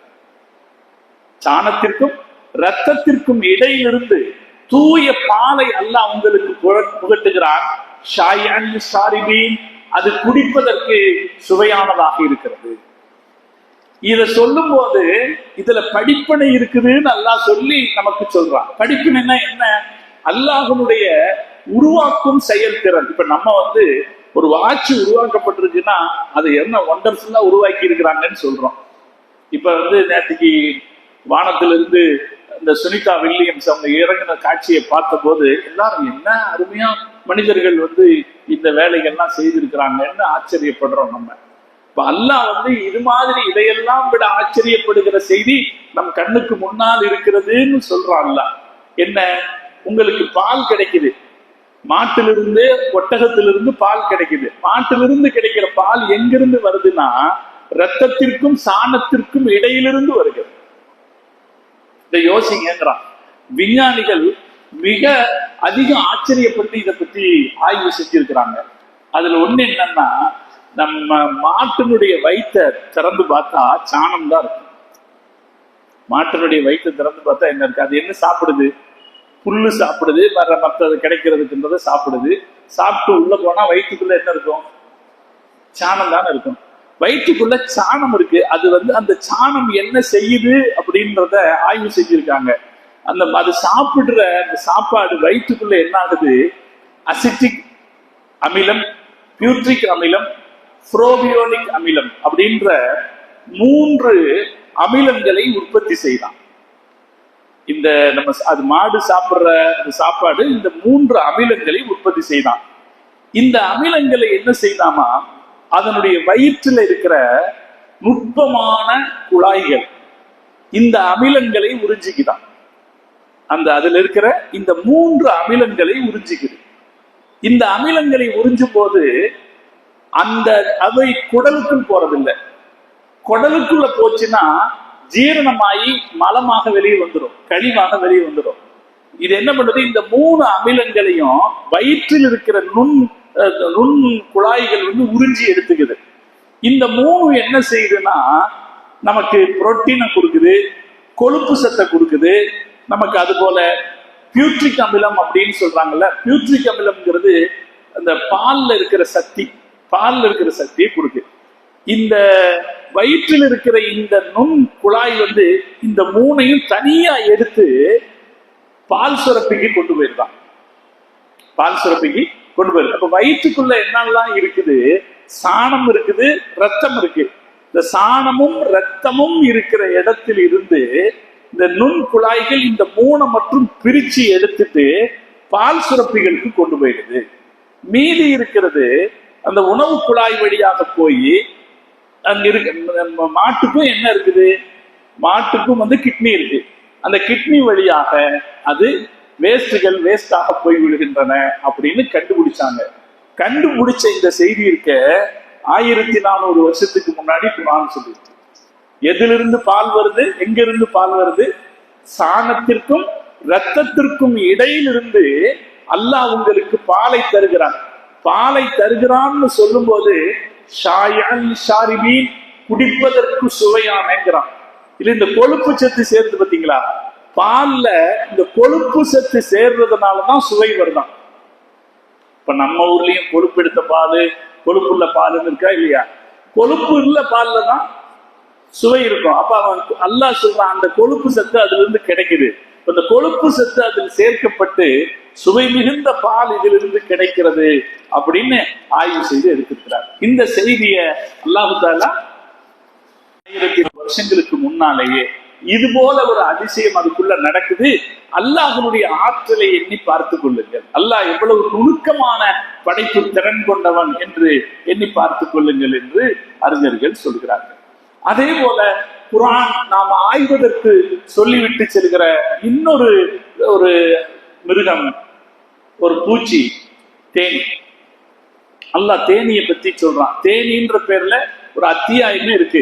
சாணத்திற்கும் இரத்தத்திற்கும் இடையிலிருந்து தூய பாலை அல்லாஹ் உங்களுக்கு புகட்டுகிறான். ஷாயன் ஷாரிபீன், அது குடிப்பதற்கு சுவையானதாக இருக்கிறது. இத சொல்லும் போது இதுல படிப்பினை இருக்குதுன்னு அல்லாஹ் சொல்லி நமக்கு சொல்றான். படிப்பினைன்னா என்ன? அல்லாஹ்வுடைய உருவாக்கும் செயல்திறன். இப்ப நம்ம ஒரு வாட்ச் உருவாக்கப்பட்டிருக்குன்னா அது என்ன ஒண்டர்ஃபுல்லா உருவாக்கி இருக்கிறாங்கன்னு சொல்றோம். இப்ப நேற்றுக்கு வானத்திலிருந்து இந்த சுனிதா வில்லியம்ஸ் அவங்க இறங்கின காட்சியை பார்த்த போது எல்லாரும் என்ன அருமையா மனிதர்கள் இந்த வேலைகள்லாம் செய்திருக்கிறாங்கன்னு ஆச்சரியப்படுறோம் நம்ம. இப்ப அல்லாஹ் இது மாதிரி இதையெல்லாம் விட ஆச்சரியப்படுகிற செய்தி நம் கண்ணுக்கு முன்னால் இருக்கிறதுன்னு சொல்றான் அல்லாஹ். என்ன? உங்களுக்கு பால் கிடைக்குது, மாட்டிலிருந்து ஒட்டகத்திலிருந்து பால் கிடைக்குது. மாட்டிலிருந்து கிடைக்கிற பால் எங்கிருந்து வருதுன்னா இரத்தத்திற்கும் சாணத்திற்கும் இடையிலிருந்து வருகிறது. இதை யோசிங்கிறான். விஞ்ஞானிகள் மிக அதிகம் ஆச்சரியப்பட்டு இதை பத்தி ஆய்வு செஞ்சிருக்கிறாங்க. அதுல ஒண்ணு என்னன்னா, நம்ம மாட்டினுடைய வயிற்றை திறந்து பார்த்தா சாணம் தான் இருக்கு. மாட்டினுடைய வயிற்றை திறந்து பார்த்தா என்ன இருக்கு? அது என்ன சாப்பிடுது? புல்லு சாப்பிடுது, மற்றது கிடைக்கிறதுக்குன்றதை சாப்பிடுது. சாப்பிட்டு உள்ள போனா வயிற்றுக்குள்ள என்ன இருக்கும்? சாணம் தானே இருக்கும். வயிற்றுக்குள்ள சாணம் இருக்கு. அது அந்த சாணம் என்ன செய்யுது அப்படின்றத ஆய்வு செஞ்சிருக்காங்க. அது சாப்பிடுற அந்த சாப்பாடு வயிற்றுக்குள்ள என்ன ஆகுது? அசிட்டிக் அமிலம், பியூட்ரிக் அமிலம், புரோபியோனிக் அமிலம் அப்படின்ற 3 அமிலங்களை உற்பத்தி செய்யலாம். இந்த நம்ம அது மாடு சாப்பிடுற சாப்பாடு இந்த 3 அமிலங்களை உற்பத்தி செய்தான். இந்த அமிலங்களை என்ன செய்தாமா, அதனுடைய வயிற்றில் இருக்கிற நுட்பமான குழாய்கள் இந்த அமிலங்களை உறிஞ்சிக்குதான். அதுல இருக்கிற இந்த 3 அமிலங்களை உறிஞ்சிக்குது. இந்த அமிலங்களை உறிஞ்சும் போது அவை குடலுக்குள் போறதில்லை. குடலுக்குள்ள போச்சுன்னா ஜீரணமாயி மலமாக வெளியே வந்துடும், கழிவாக வெளியே வந்துடும். இது என்ன பண்ணுது? இந்த 3 அமிலங்களையும் வயிற்றில் இருக்கிற நுண் குழாய்கள் உறிஞ்சி எடுத்துக்குது. இந்த 3 என்ன செய்யுதுன்னா நமக்கு புரோட்டீனை கொடுக்குது, கொழுப்பு சத்தை கொடுக்குது நமக்கு. அது போல பியூட்ரிக் அமிலம் அப்படின்னு சொல்றாங்கல்ல, பியூட்ரிக் அமிலம்ங்கிறது அந்த பால்ல இருக்கிற சக்தியை கொடுக்குது. இந்த வயிற்றில் இருக்கிற இந்த நுண் குழாய் இந்த 3ஐயும் தனியா எடுத்து பால் சுரப்பிக்கு கொண்டு போயிருந்தான். பால் சுரப்பிக்கு கொண்டு போயிருக்கு. அப்ப வயிற்றுக்குள்ள என்னெல்லாம் இருக்குது? சாணம் இருக்குது, ரத்தம் இருக்கு. இந்த சாணமும் ரத்தமும் இருக்கிற இடத்தில் இருந்து இந்த நுண் குழாய்கள் இந்த 3 மற்றும் பிரிச்சு எடுத்துட்டு பால் சுரப்பிகளுக்கு கொண்டு போயிடுது. மீதி இருக்கிறது அந்த உணவு குழாய் வழியாக போய் அங்க இருக்கு. மாட்டுக்கும் என்ன இருக்குது? மாட்டுக்கும் கிட்னி இருக்கு. அந்த கிட்னி வழியாக அது வேஸ்டாக போய் விடுகின்றன அப்படின்னு கண்டுபிடிச்சாங்க. கண்டுபிடிச்ச இந்த செய்தி இருக்க 1400 வருஷத்துக்கு முன்னாடி குர்ஆன் சொல்லிருக்கு. எதிலிருந்து பால் வருது? எங்கிருந்து பால் வருது? சாணத்திற்கும் இரத்தத்திற்கும் இடையிலிருந்து அல்லாஹ் உங்களுக்கு பாலை தருகிறான். பாலை தருகிறான்னு சொல்லும் போது குடிப்பதற்கு சுவையானங்கிறான். இல்ல இந்த கொழுப்பு சத்து சேர்ந்து பார்த்தீங்களா, பால்ல இந்த கொழுப்பு சத்து சேர்றதுனாலதான் சுவை வருதான். இப்ப நம்ம ஊர்லயும் கொழுப்பு எடுத்த பால், கொழுப்புள்ள பாலுன்னு இருக்கா இல்லையா? கொழுப்பு உள்ள பால்ல தான் சுவை இருக்கும். அப்ப அவன் அல்லாஹ் சொல்றான், அந்த கொழுப்பு சத்து அதுல இருந்து கிடைக்குது. இந்த கொழுப்பு சத்து அதில் சேர்க்கப்பட்டு சுவை மிகுந்த பால் இதிலிருந்து கிடைக்கிறது அப்படின்னு ஆய்வு செய்து எடுத்திருக்கிறார். இந்த செய்தியை அல்லாஹ் தஆலா 1000 வருஷங்களுக்கு முன்னாலேயே இது போல ஒரு அதிசயம் அதுக்குள்ள நடக்குது. அல்லாஹ்வுடைய ஆற்றலை எண்ணி பார்த்து கொள்ளுங்கள். அல்லாஹ் எவ்வளவு நுணுக்கமான படைப்பு திறன் கொண்டவன் என்று எண்ணி பார்த்து கொள்ளுங்கள் என்று அறிஞர்கள் சொல்கிறார்கள். அதே போல குர்ஆன் நாம் ஆய்வதற்கு சொல்லிவிட்டு செல்கிற இன்னொரு ஒரு மிருகம், ஒரு பூச்சி, தேனி. அல்லாஹ் தேனியை பத்தி சொல்றான். தேனின்ற பேர்ல ஒரு அத்தியாயமே இருக்கு.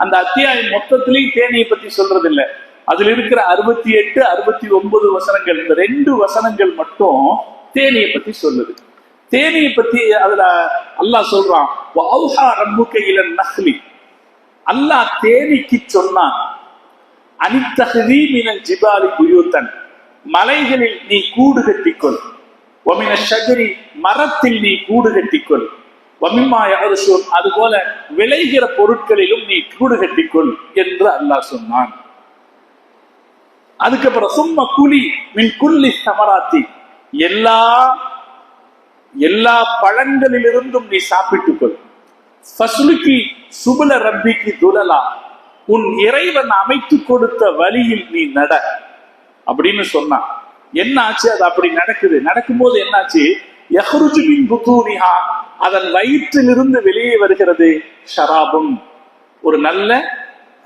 அந்த அத்தியாயம் மொத்தத்திலையும் தேனியை பத்தி சொல்றது இல்லை. அதுல இருக்கிற 68, 69 வசனங்கள், இந்த 2 வசனங்கள் மட்டும் தேனியை பத்தி சொல்லுது. தேனியை பத்தி அதுல அல்லாஹ் சொல்றான், வஅவ்ஹா ரப்புக இலன் நஹ்லி, அல்லாஹ் தேனிக்கு சொன்னான், அனித்தஹ்தி மினல் ஜிபாலி புயூத்தன், மலைகளில் நீ கூடு கட்டிக்கொள், வமின ஷஜரி, மரத்தில் நீ கூடு கட்டிக்கொள், வமிமா யஅருஷூன், அது போல விளைகிற பொருட்களிலும் நீ கூடு கட்டிக்கொள் என்று அல்லாஹ் சொன்னான். அதுக்கப்புறம் சும்ம குலி மின் குல்லி ஸமராத்தி, எல்லா பழங்களிலிருந்தும் நீ சாப்பிட்டுக்கொள், ஃபஸ்லுகி சுபுல ரப்பிகி துலலா, உன் இறைவன் அமைத்து கொடுத்த வழியில் நீ நட அப்படின்னு சொன்னான். என்ன ஆச்சு? அது அப்படி நடக்குது. நடக்கும்போது என்னாச்சு? யஹ்ருஜு மின் புதூனிஹா, அதன் வயிற்றிலிருந்து வெளியே வருகிறது ஷராபும், ஒரு நல்ல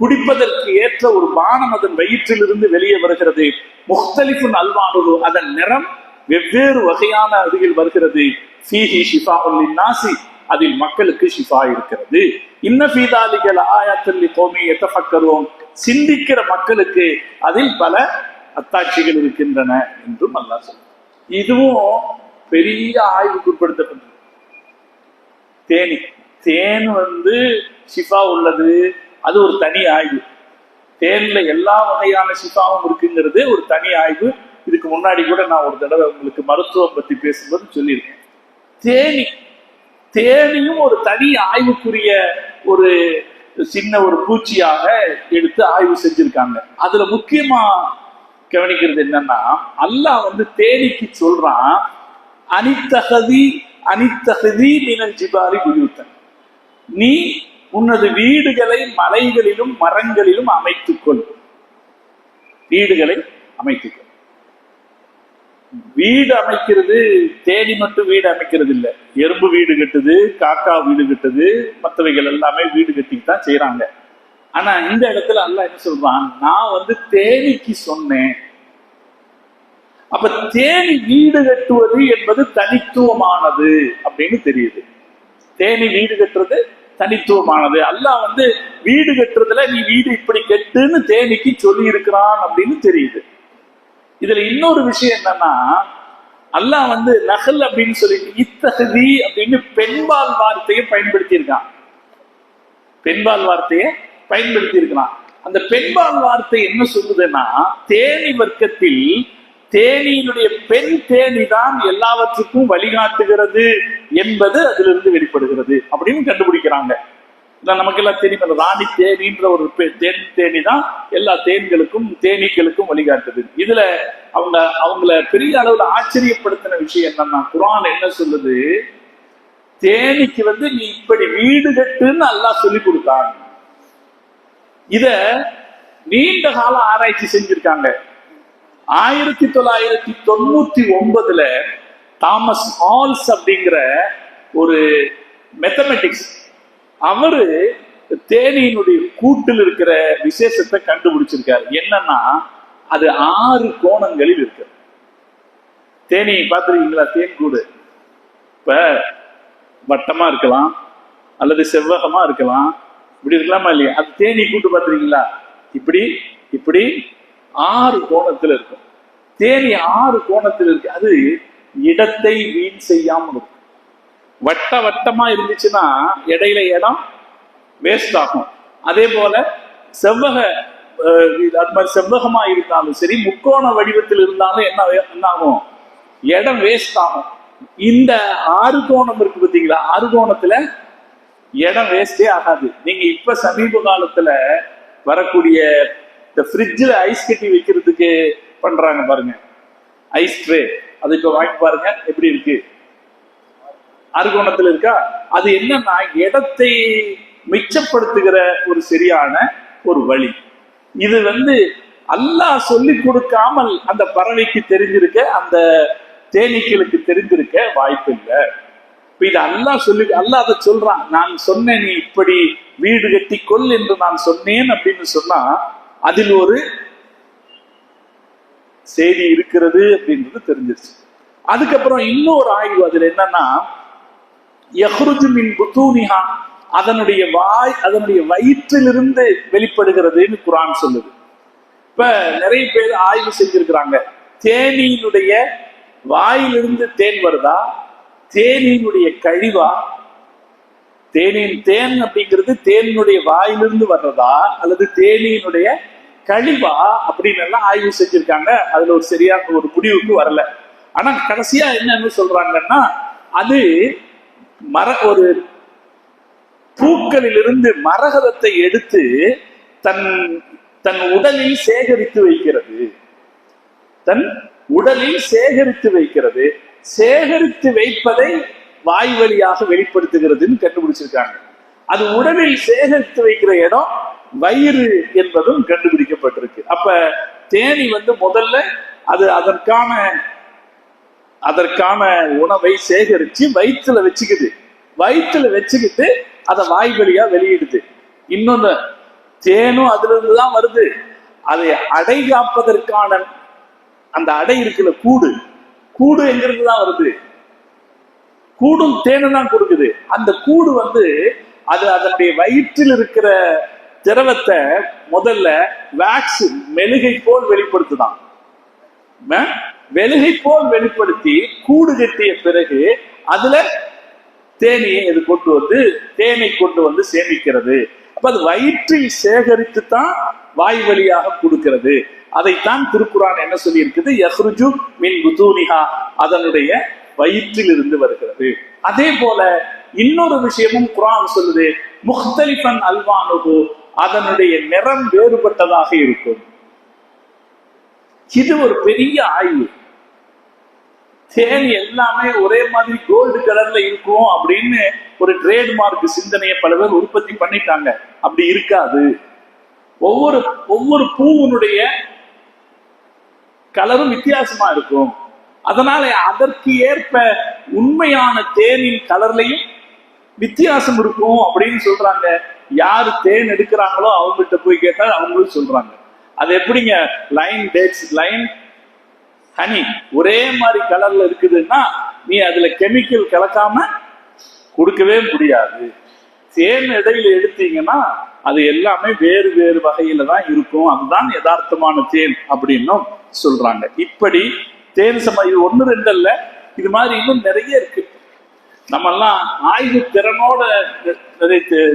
குடிப்பதற்கு ஏற்ற ஒரு பானம் அதன் வயிற்றிலிருந்து வெளியே வருகிறது. முக்தலிஃபுன் அல்வானுரு, அதன் நிறம் வெவ்வேறு வகையான அருகில் வருகிறது. ஃபீஹி ஷிஃபாஉன் லின்னாசி, அதில் மக்களுக்கு ஷிஃபா இருக்கிறது. இன்ன ஃபீ தாலிக லஆயாத்துல் லிகௌமி யதஃபக்கரூன், சிந்திக்கிற மக்களுக்கு அதில் பல அத்தாட்சிகள் இருக்கின்றன என்றும் அல்லாஹ் சொல்றான். இதுவும் பெரிய ஆய்வுக்கு உட்படுத்தப்பட்டது. தேன் ஷிஃபா உள்ளது, அது ஒரு தனி ஆய்வு. தேன்ல எல்லா வகையான ஷிஃபாவும் இருக்குங்கிறது ஒரு தனி ஆய்வு. இதுக்கு முன்னாடி கூட நான் ஒரு தடவை உங்களுக்கு மருத்துவம் பத்தி பேசும்போது சொல்லியிருக்கேன். தேனியும் ஒரு தனி ஆய்வுக்குரிய ஒரு சின்ன ஒரு பூச்சியாக எடுத்து ஆய்வு செஞ்சிருக்காங்க. அதுல முக்கியமா கவனிக்கிறது என்னன்னா, அல்லாஹ் தேனிக்கு சொல்றான், அனித்தஹதி மினல் ஜிபாலி புயூத்தன், நீ உனது வீடுகளை மலைகளிலும் மரங்களிலும் அமைத்துக்கொள். வீடுகளை அமைத்துக்கொள். வீடு அமைக்கிறது, தேனி மட்டும் வீடு அமைக்கிறது இல்லை. எறும்பு வீடு கட்டுது, காக்கா வீடு கட்டுது, மற்றவைகள் எல்லாமே வீடு கட்டித்தான் செய்யறாங்க. ஆனா இந்த இடத்துல அல்லாஹ் என்ன சொல்றான், நான் தேனிக்கு சொன்னேன். அப்ப தேனி வீடு கட்டுவது என்பது தனித்துவமானது அப்படின்னு தெரியுது. தேனி வீடு கட்டுறது தனித்துவமானது. அல்லாஹ் வீடு கட்டுறதுல நீ வீடு இப்படி கட்டுன்னு தேனிக்கு சொல்லி இருக்கிறான் அப்படின்னு தெரியுது. இதுல இன்னொரு விஷயம் என்னன்னா, அல்லாஹ் நஹல் அப்படின்னு சொல்லிட்டு இத்தஹதி அப்படின்னு பெண்பால் வார்த்தையை பயன்படுத்தி இருக்கான். பெண்பால் வார்த்தையை பயன்படுத்தி இருக்கலாம். அந்த பெண்பால் வார்த்தை என்ன சொல்லுதுன்னா, தேனி வர்க்கத்தில் தேனியினுடைய பெண் தேனி தான் எல்லாவற்றுக்கும் வழிகாட்டுகிறது என்பது அதிலிருந்து வெளிப்படுகிறது அப்படின்னு கண்டுபிடிக்கிறாங்க. நமக்கு எல்லாம் தெரியும், ராணி தேனின்ற ஒரு தேனி தான் எல்லா தேன்களுக்கும் தேனீக்களுக்கும் வழிகாட்டுது. இதுல அவங்கள பெரிய அளவுல ஆச்சரியப்படுத்தின விஷயம் என்னன்னா, குர்ஆன் என்ன சொல்லுது, தேனிக்கு நீ இப்படி வீடு கட்டுன்னு அல்லாஹ் சொல்லி கொடுத்தாங்க. இத நீண்ட கால ஆராய்ச்சி செஞ்சிருக்காங்க. 1999 தாமஸ் ஹால்ஸ் அப்படிங்கிற ஒரு மேத்தமெட்டிக்ஸ், அவரு தேனியினுடைய கூட்டில் இருக்கிற விசேஷத்தை கண்டுபிடிச்சிருக்காரு. என்னன்னா, அது 6 கோணங்களில் இருக்கு. தேனி பார்த்துருக்கீங்களா? தேன் கூடு இப்ப வட்டமா இருக்கலாம், அல்லது செவ்வகமா இருக்கலாம், இப்படி இருக்கலாமா இல்லையா? அது தேனி கூட்டு பார்த்துருக்கீங்களா? இப்படி இப்படி 6 கோணத்துல இருக்கும். தேனி 6 கோணத்தில் இருக்கு. அது இடத்தை வீண் செய்யாமல் இருக்கும். வட்டமா இருந்துச்சுன்னா இடையில இடம் வேஸ்ட் ஆகும். அதே போல செவ்வக அது மாதிரி செவ்வகமா இருந்தாலும் சரி, முக்கோண வடிவத்தில் இருந்தாலும் என்ன ஆகும், இடம் வேஸ்ட் ஆகும். இந்த ஆறுகோணம் இருக்கு பார்த்தீங்களா, ஆறுகோணத்துல இடம் வேஸ்டே ஆகாது. நீங்க இப்ப சமீப காலத்துல வரக்கூடிய இந்த ஃப்ரிட்ஜில் ஐஸ் கட்டி வைக்கிறதுக்கு பண்றாங்க பாருங்க, ஐஸ் ட்ரே, அது இப்ப வாங்கி பாருங்க எப்படி இருக்கு, அறுகோணத்துல இருக்கா. அது என்னன்னா இடத்தை மிச்சப்படுத்துகிற ஒரு சரியான ஒரு வழி. இது அல்லாஹ் சொல்லி கொடுக்காமல் அந்த பறவைக்கு தெரிஞ்சிருக்க, அந்த தேனீக்களுக்கு தெரிஞ்சிருக்க வாய்ப்பு இல்லை. இப்ப இது அல்லாஹ் அதை சொல்றான். நான் சொன்னேன் நீ இப்படி வீடு கட்டி கொள் என்று நான் சொன்னேன் அப்படின்னு சொன்னா அதில் ஒரு செய்தி இருக்கிறது அப்படின்றது தெரிஞ்சிருச்சு. அதுக்கப்புறம் இன்னொரு ஆய்வு அதுல என்னன்னா, யஹ்ருஜு மின் புத்தூனிஹா, அதனுடைய வயிற்றிலிருந்து வெளிப்படுகிறதுன்னு குர்ஆன் சொல்லுது. இப்ப நிறைய பேர் ஆய்வு செஞ்சிருக்கிறாங்க, தேனியினுடைய வாயிலிருந்து தேன் வருதா, தேனியினுடைய கழிவா, தேன் அப்படிங்கிறது தேனினுடைய வாயிலிருந்து வர்றதா அல்லது தேனியினுடைய கழிவா அப்படின்னு எல்லாம் ஆய்வு செஞ்சிருக்காங்க. அதுல ஒரு சரியான ஒரு முடிவுக்கு வரல. ஆனா கடைசியா என்னன்னு சொல்றாங்கன்னா, அது ஒரு பூக்களிலிருந்து மரகதத்தை எடுத்து தன் உடலில் சேகரித்து வைக்கிறது, சேகரித்து வைப்பதை வாய் வழியாக வெளிப்படுத்துகிறதுன்னு கண்டுபிடிச்சிருக்காங்க. அது உடலில் சேகரித்து வைக்கிற இடம் வயிறு என்பதும் கண்டுபிடிக்கப்பட்டிருக்கு. அப்ப தேனி முதல்ல அது அதற்கான உணவை சேகரிச்சு வயிற்றுல வச்சுக்கிட்டு அதை வாய் வழியா வெளியிடுது. இன்னொன்னு, தேனும் அதுல இருந்துதான் வருது. அதை அடை காப்பதற்கான அந்த அடை இருக்குல்ல, கூடு எங்கிருந்து தான் வருது, கூடும் தேனு தான் கொடுக்குது. அந்த கூடு அது அதனுடைய வயிற்றில் இருக்கிற திரவத்தை முதல்ல வேக்ஸ் மெழுகை போல் வெளிப்படுத்துதான். மெழுகை போல் வெளிப்படுத்தி கூடு கட்டிய பிறகு அதுல தேனியை இது தேனை கொண்டு சேமிக்கிறது. அப்ப அது வயிற்றில் சேகரித்து தான் வாய் வழியாக கொடுக்கிறது. அதைத்தான் திருக்குர்ஆன் என்ன சொல்லி இருக்குது, யஹ்ருஜு மின் புதூனிஹா, அதனுடைய வயிற்றில் இருந்து வருகிறது. அதே போல இன்னொரு விஷயமும் குர்ஆன் சொல்லுது, முக்தலிஃபன் அல்வானுஹு, அதனுடைய நிறம் வேறுபட்டதாக இருக்கும். இது ஒரு பெரிய ஆய்வு. தேனி எல்லாமே ஒரே மாதிரி கோல்டு கலர்ல இருக்கும் அப்படின்னு ஒரு ட்ரேட்மார்க் சிந்தனையை பல பேர் உற்பத்தி பண்ணிட்டாங்க. அப்படி இருக்காது. ஒவ்வொரு பூவினுடைய கலரும் வித்தியாசமா இருக்கும். அதனால அதற்கு ஏற்ப உண்மையான தேனின் கலர்லையும் வித்தியாசம் இருக்கும் அப்படின்னு சொல்றாங்க. யாரு தேன் எடுக்கிறாங்களோ அவங்ககிட்ட போய் கேட்டால் அவங்களும் சொல்றாங்க. அது எப்படிங்க, லைன் ஹனி ஒரே மாதிரி கலர்ல இருக்குதுன்னா நீ அதுல கெமிக்கல் கலக்காம கொடுக்கவே முடியாது. தேன் இடையில எடுத்தீங்கன்னா அது எல்லாமே வேறு வேறு வகையில தான் இருக்கும். அதுதான் யதார்த்தமான தேன் அப்படின்னும் சொல்றாங்க. இப்படி தேன் இது 1-2 அல்ல, இது மாதிரி இன்னும் நிறைய இருக்கு. நம்ம எல்லாம் ஆய்வு திறனோட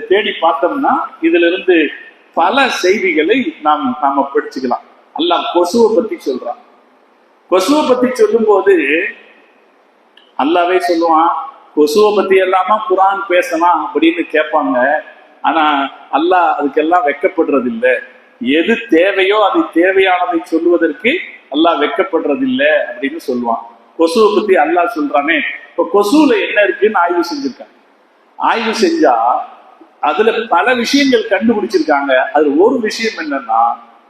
தேடி பார்த்தோம்னா இதுல இருந்து பல செய்திகளை நாம படிச்சுக்கலாம். அல்லாஹ் கொசுவை பத்தி சொல்றான். கொசுவை பத்தி சொல்லும் போது அல்லாவே சொல்லுவான், கொசுவை பத்தி எல்லாமா குர்ஆன் பேசலாம் அப்படின்னு கேட்பாங்க. ஆனா அல்லாஹ் அதுக்கெல்லாம் வெட்கப்படுறது இல்லை. எது தேவையோ அது தேவையானதை சொல்லுவதற்கு அல்லாஹ் வெட்கப்படுறது இல்லை அப்படின்னு சொல்லுவான். கொசுவை பத்தி அல்லாஹ் சொல்றானே, இப்ப கொசுல என்ன இருக்குன்னு ஆய்வு செஞ்சிருக்காங்க. ஆய்வு செஞ்சா அதுல பல விஷயங்கள் கண்டுபிடிச்சிருக்காங்க. அது ஒரு விஷயம் என்னன்னா,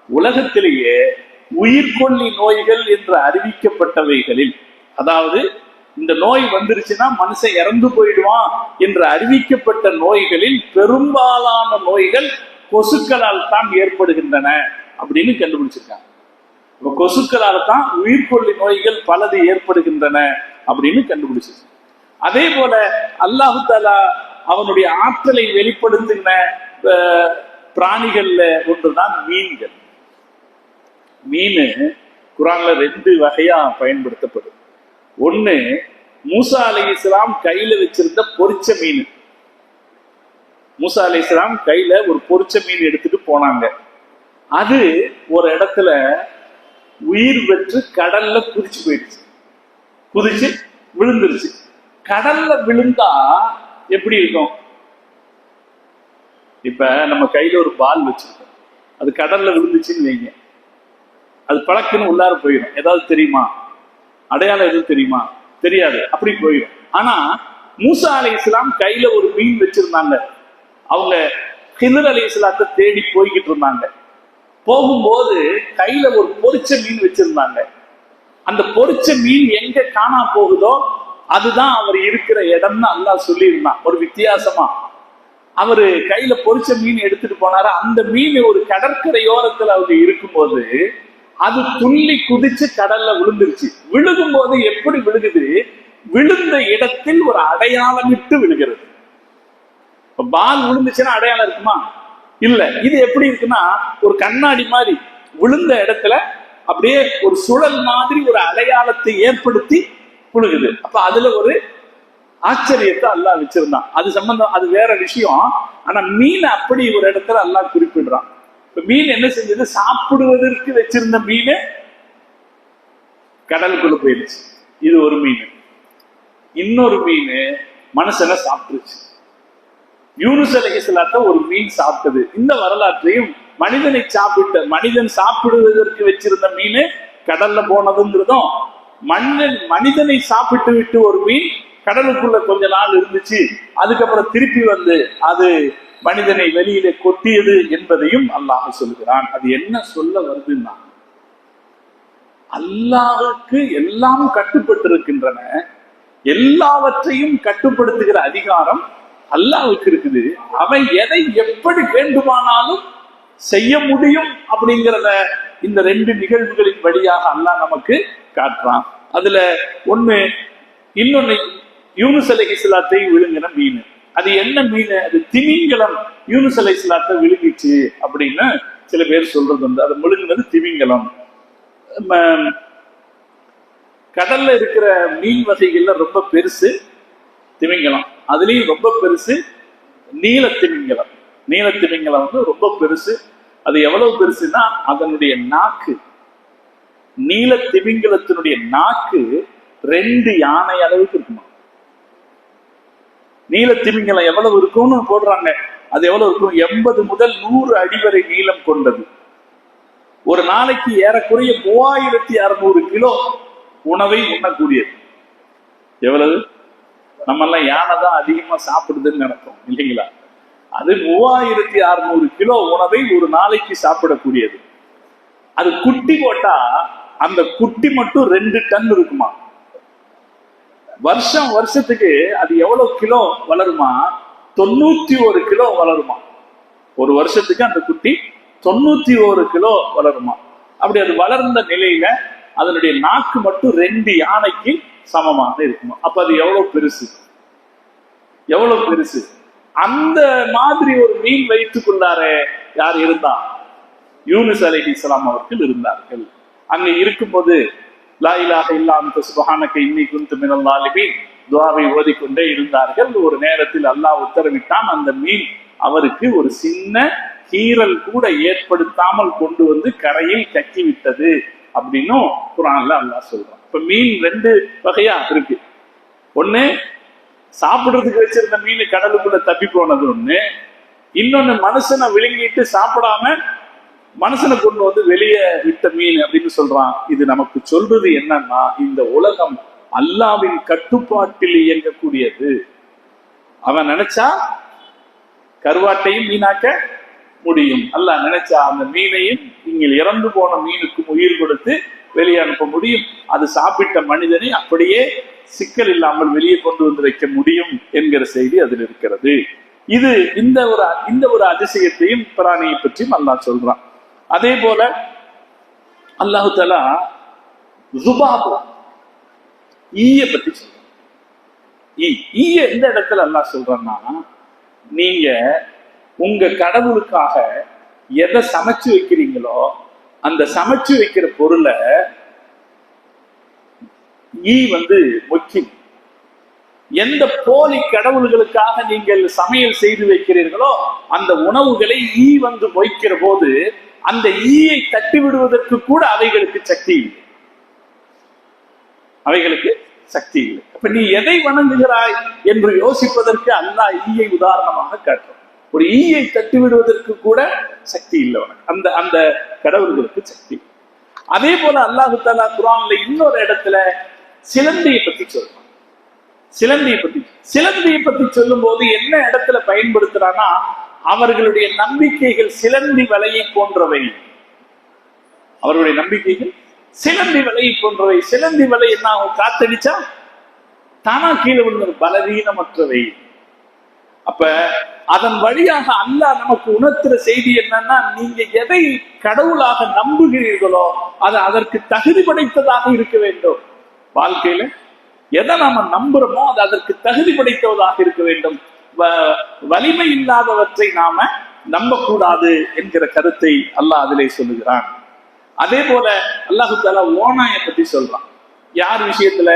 உலகத்திலேயே உயிர்கொல்லி நோய்கள் என்று அறிவிக்கப்பட்டவைகளில், அதாவது இந்த நோய் வந்துருச்சுன்னா மனுஷன் இறந்து போயிடுவான் என்று அறிவிக்கப்பட்ட நோய்களில் பெரும்பாலான நோய்கள் கொசுக்களால் தான் ஏற்படுகின்றன அப்படின்னு கண்டுபிடிச்சிருக்காங்க. இப்ப கொசுக்களால் தான் உயிர்கொல்லி நோய்கள் பலது ஏற்படுகின்றன அப்படின்னு கண்டுபிடிச்சிருக்காங்க. அதே போல அல்லாஹு தஆலா அவனுடைய ஆற்றலை வெளிப்படுத்தின பிராணிகள்ல ஒன்றுதான் மீன்கள். மீன் குர்ஆன்ல 2 வகையா பயன்படுத்தப்படும். ஒண்ணு மூசா அலைஹிஸ்ஸலாம் கையில வச்சிருந்த பொரிச்ச மீன். மூசா அலைஹிஸ்ஸலாம் கையில ஒரு பொரிச்ச மீன் எடுத்துட்டு போனாங்க. அது ஒரு இடத்துல உயிர் பெற்று கடல்ல குதிச்சு போயிடுச்சு. குதிச்சு விழுந்துருச்சு. கடல்ல விழுந்தா எப்படி இருக்கும்? இப்ப நம்ம கையில ஒரு பால் வச்சிருக்கோம், அது கடல்ல விழுந்துச்சுன்னு வைங்க, அது பழக்குன்னு உள்ளார போயிடும். ஏதாவது தெரியுமா? அடையாளம் எதுவும் தெரியுமா? தெரியாது, அப்படி போயிடும். ஆனா மூசா அலைஹிஸ்ஸலாம் கையில ஒரு மீன் வச்சிருந்தாங்க. அவங்க ஹிதர் அலைஹிஸ்ஸலாத்தை தேடி போய்கிட்டு இருந்தாங்க. போகும்போது கையில ஒரு பொரிச்ச மீன் வச்சிருந்தாங்க. அந்த பொரிச்ச மீன் எங்க காணா போகுதோ அதுதான் அவர் இருக்கிற இடம்னு அல்லாஹ் சொல்லியிருந்தான். ஒரு வித்தியாசமா அவரு கையில பொரிச்ச மீன் எடுத்துட்டு போனாரு. அந்த மீன் ஒரு கடற்கரையோரத்துல அவங்க இருக்கும்போது அது துள்ளி குதிச்சு கடல்ல விழுந்துருச்சு. விழுகும் போது எப்படி விழுகுது? விழுந்த இடத்தில் ஒரு அடையாளமிட்டு விழுகிறது. பால் விழுந்துச்சுன்னா அடையாளம் இருக்குமா? இல்ல. இது எப்படி இருக்குன்னா ஒரு கண்ணாடி மாதிரி விழுந்த இடத்துல அப்படியே ஒரு சுழல் மாதிரி ஒரு அடையாளத்தை ஏற்படுத்தி விழுகுது. அப்ப அதுல ஒரு ஆச்சரியத்தை அல்லாஹ் வச்சிருந்தான். அது சம்பந்தம், அது வேற விஷயம். ஆனா மீன் அப்படி ஒரு இடத்துல அல்லாஹ் குறிப்பிடுறான். இப்ப மீன் என்ன செஞ்சது? சாப்பிடுவதற்கு வச்சிருந்த மீன் கடலுக்குள்ள போயிடுச்சு. இது ஒரு மீன். இன்னொரு மீன் மனுஷனை சாப்பிட்டுருச்சு. யூனுஸ் அலைஹிஸ்ஸலாத்தை ஒரு மீன் சாப்பிட்டது. இந்த வரலாற்றையும் மனிதனை மனிதன் சாப்பிடுவதற்கு வச்சிருந்த மீன் கடல்ல போனதுங்கிறதும், மனிதனை சாப்பிட்டு விட்டு ஒரு மீன் கடலுக்குள்ள கொஞ்ச நாள் இருந்துச்சு, அதுக்கப்புறம் திருப்பி வந்து அது மனிதனை வெளியில கொட்டியது என்பதையும் அல்லாஹ் சொல்கிறான். அது என்ன சொல்ல வருதுன்னா, அல்லாஹ்வுக்கு எல்லாம் கட்டுப்பட்டு இருக்கின்றன, எல்லாவற்றையும் கட்டுப்படுத்துகிற அதிகாரம் அல்லாஹ்வுக்கு இருக்குது. அவன் எதை எப்படி வேண்டுமானாலும் செய்ய முடியும் அப்படிங்கிறத இந்த ரெண்டு நிகழ்வுகளின் வழியாக அல்லாஹ் நமக்கு காட்டுறான். அதுல இன்னொன்னு யூனுஸ் அலைஹிஸ்ஸலாத்தை விழுங்கின மீன். அது என்ன மீன்? அது திமிங்கலம் யூனுஸ் அலைஹிஸ்ஸலாத்தை விழுங்கிச்சு அப்படின்னு சில பேர் சொல்றது உண்டு. அது விழுங்கினது திமிங்கலம். கடல்ல இருக்கிற மீன் வகைகள்ல ரொம்ப பெருசு திமிங்கலம். அதுலயும் ரொம்ப பெருசு நீல திமிங்கலம். நீல திமிங்கலம் வந்து ரொம்ப பெருசு. அது எவ்வளவு பெருசுன்னா அதனுடைய நாக்கு, நீல திமிங்கலத்தினுடைய நாக்கு 2 யானை அளவுக்கு இருக்குமா. நீல திமிங்கலம் எவ்வளவு இருக்கும்னு போடுறாங்க. அது எவ்வளவு இருக்கும்? 80 முதல் 100 அடி வரை நீளம் கொண்டது. ஒரு நாளைக்கு ஏறக்குறைய 3600 கிலோ உணவை உண்ணக்கூடியது. எவ்வளவு? நம்ம எல்லாம் யானை தான் அதிகமா சாப்பிடுதுன்னு நினைப்போம் இல்லைங்களா? அது 3600 கிலோ உணவை ஒரு நாளைக்கு சாப்பிடக்கூடியது. அது குட்டி போட்டா அந்த குட்டி மட்டும் 2 டன் இருக்குமா. வருஷத்துக்கு அது எவ்வளவு கிலோ வளருமா? 91 கிலோ வளருமா. ஒரு வருஷத்துக்கு அந்த குட்டி 91 கிலோ வளருமா. அப்படி அது வளர்ந்த நிலையில அதனுடைய நாக்கு மட்டும் 2 யானைக்கு சமமாக இருக்குமா. அப்ப அது எவ்வளவு பெருசு, எவ்வளவு பெருசு. அந்த மாதிரி ஒரு மீன் வைத்துக்கொண்டாரே யார் இருந்தா? யூனுஸ் அலைஹிஸ்ஸலாம் அவர்கள் இருந்தார்கள். அங்க இருக்கும்போது லா இலாஹ இல்லா அன்த சுப்ஹானக இன்னி குன்து மினல் ஸாலிமீன் துஆவை ஓதிக்கொண்டே இருந்தார்கள். ஒரு நேரத்தில் அல்லாஹ் உத்தரவிட்டான். அந்த மீன் அவருக்கு ஒரு சின்ன கீறல் கூட ஏற்படுத்தாமல் கொண்டு வந்து கரையில் கக்கி விட்டது அப்படின்னும் குர்ஆன்ல அல்லாஹ் சொல்றான். இப்ப மீன் 2 வகையா இருக்கு. ஒண்ணு சாப்பிடுறதுக்கு வச்சிருந்த மீன் கடலுக்குள்ள தப்பி போனது ஒண்ணு. இன்னொன்னு மனுஷனை விழுங்கிட்டு சாப்பிடாம மனுஷனை கொண்டு வந்து வெளியே விட்ட மீன் அப்படின்னு சொல்றான். இது நமக்கு சொல்றது என்னன்னா, இந்த உலகம் அல்லாஹ்வின் கட்டுப்பாட்டில் இயங்கக்கூடியது. அவன் நினைச்சா கருவாட்டையும் மீனாக்க முடியும். அல்லாஹ் நினைச்சா அந்த மீனையும் இங்கே இறந்து போன மீனுக்கும் உயிர் கொடுத்து வெளியே அனுப்ப முடியும். அது சாப்பிட்ட மனிதனை அப்படியே சிக்கல் இல்லாமல் வெளியே கொண்டு வந்து வைக்க முடியும் என்கிற செய்தி அதில் இருக்கிறது. இது இந்த ஒரு அதிசயத்தையும் பிராணியை பற்றியும் அல்லாஹ் சொல்றான். அதே போல அல்லாஹு தஆலா ஸுபாப் ஈய பத்தி சொல்றான். ஈய எந்த இடத்துல அல்லாஹ் சொல்றான்னா, நீங்க உங்க கடவுளுக்காக எதை சமைச்சு வைக்கிறீங்களோ அந்த சமைச்சு வைக்கிற பொருளை ஈ வந்து மொக்கி எந்த போலி கடவுள்களுக்காக நீங்கள் சமையல் செய்து வைக்கிறீர்களோ அந்த உணவுகளை ஈ வந்து மொய்க்கிற போது அந்த ஈயை தட்டி விடுவதற்கு கூட அவைகளுக்கு சக்தி இல்லை. அவைகளுக்கு சக்தி இல்லை. அப்ப நீ எதை வணங்குகிறாய் என்று யோசிப்பதற்கு அல்லாஹ் ஈயை உதாரணமாக காட்டுறான். ஒரு ஈயை தட்டி விடுவதற்கு கூட சக்தி இல்லை அந்த அந்த கடவுள்களுக்கு சக்தி. அதே போல அல்லாஹு தஆலா குர்ஆன்ல இன்னொரு இடத்துல சிலந்தியை பத்தி சொல்றான். சிலந்தியை பத்தி சொல்லும் போது என்ன இடத்துல பயன்படுத்துறான்னா, அவர்களுடைய நம்பிக்கைகள் சிலந்தி வலையை போன்றவை. அவர்களுடைய நம்பிக்கைகள் சிலந்தி வலையை போன்றவை. சிலந்தி வலை என்ன ஆகும்? காத்தடிச்சா தானா கீழே விழுந்த பலவீனமற்றவை. அப்ப அதன் வழியாக அல்லாஹ் நமக்கு உணர்த்துற செய்தி என்னன்னா, நீங்க எதை கடவுளாக நம்புகிறீர்களோ அது அதற்கு தகுதி படைத்ததாக இருக்க வேண்டும். வாழ்க்கையில எதை நாம நம்புறோமோ அது அதற்கு தகுதி படைத்ததாக இருக்க வேண்டும். வலிமை இல்லாதவற்றை நாம நம்பக்கூடாது என்கிற கருத்தை அல்லாஹ் அதிலே சொல்லுகிறான். அதே போல அல்லாஹு தஆலா ஓநாயை பத்தி சொல்றான். யார் விஷயத்துல?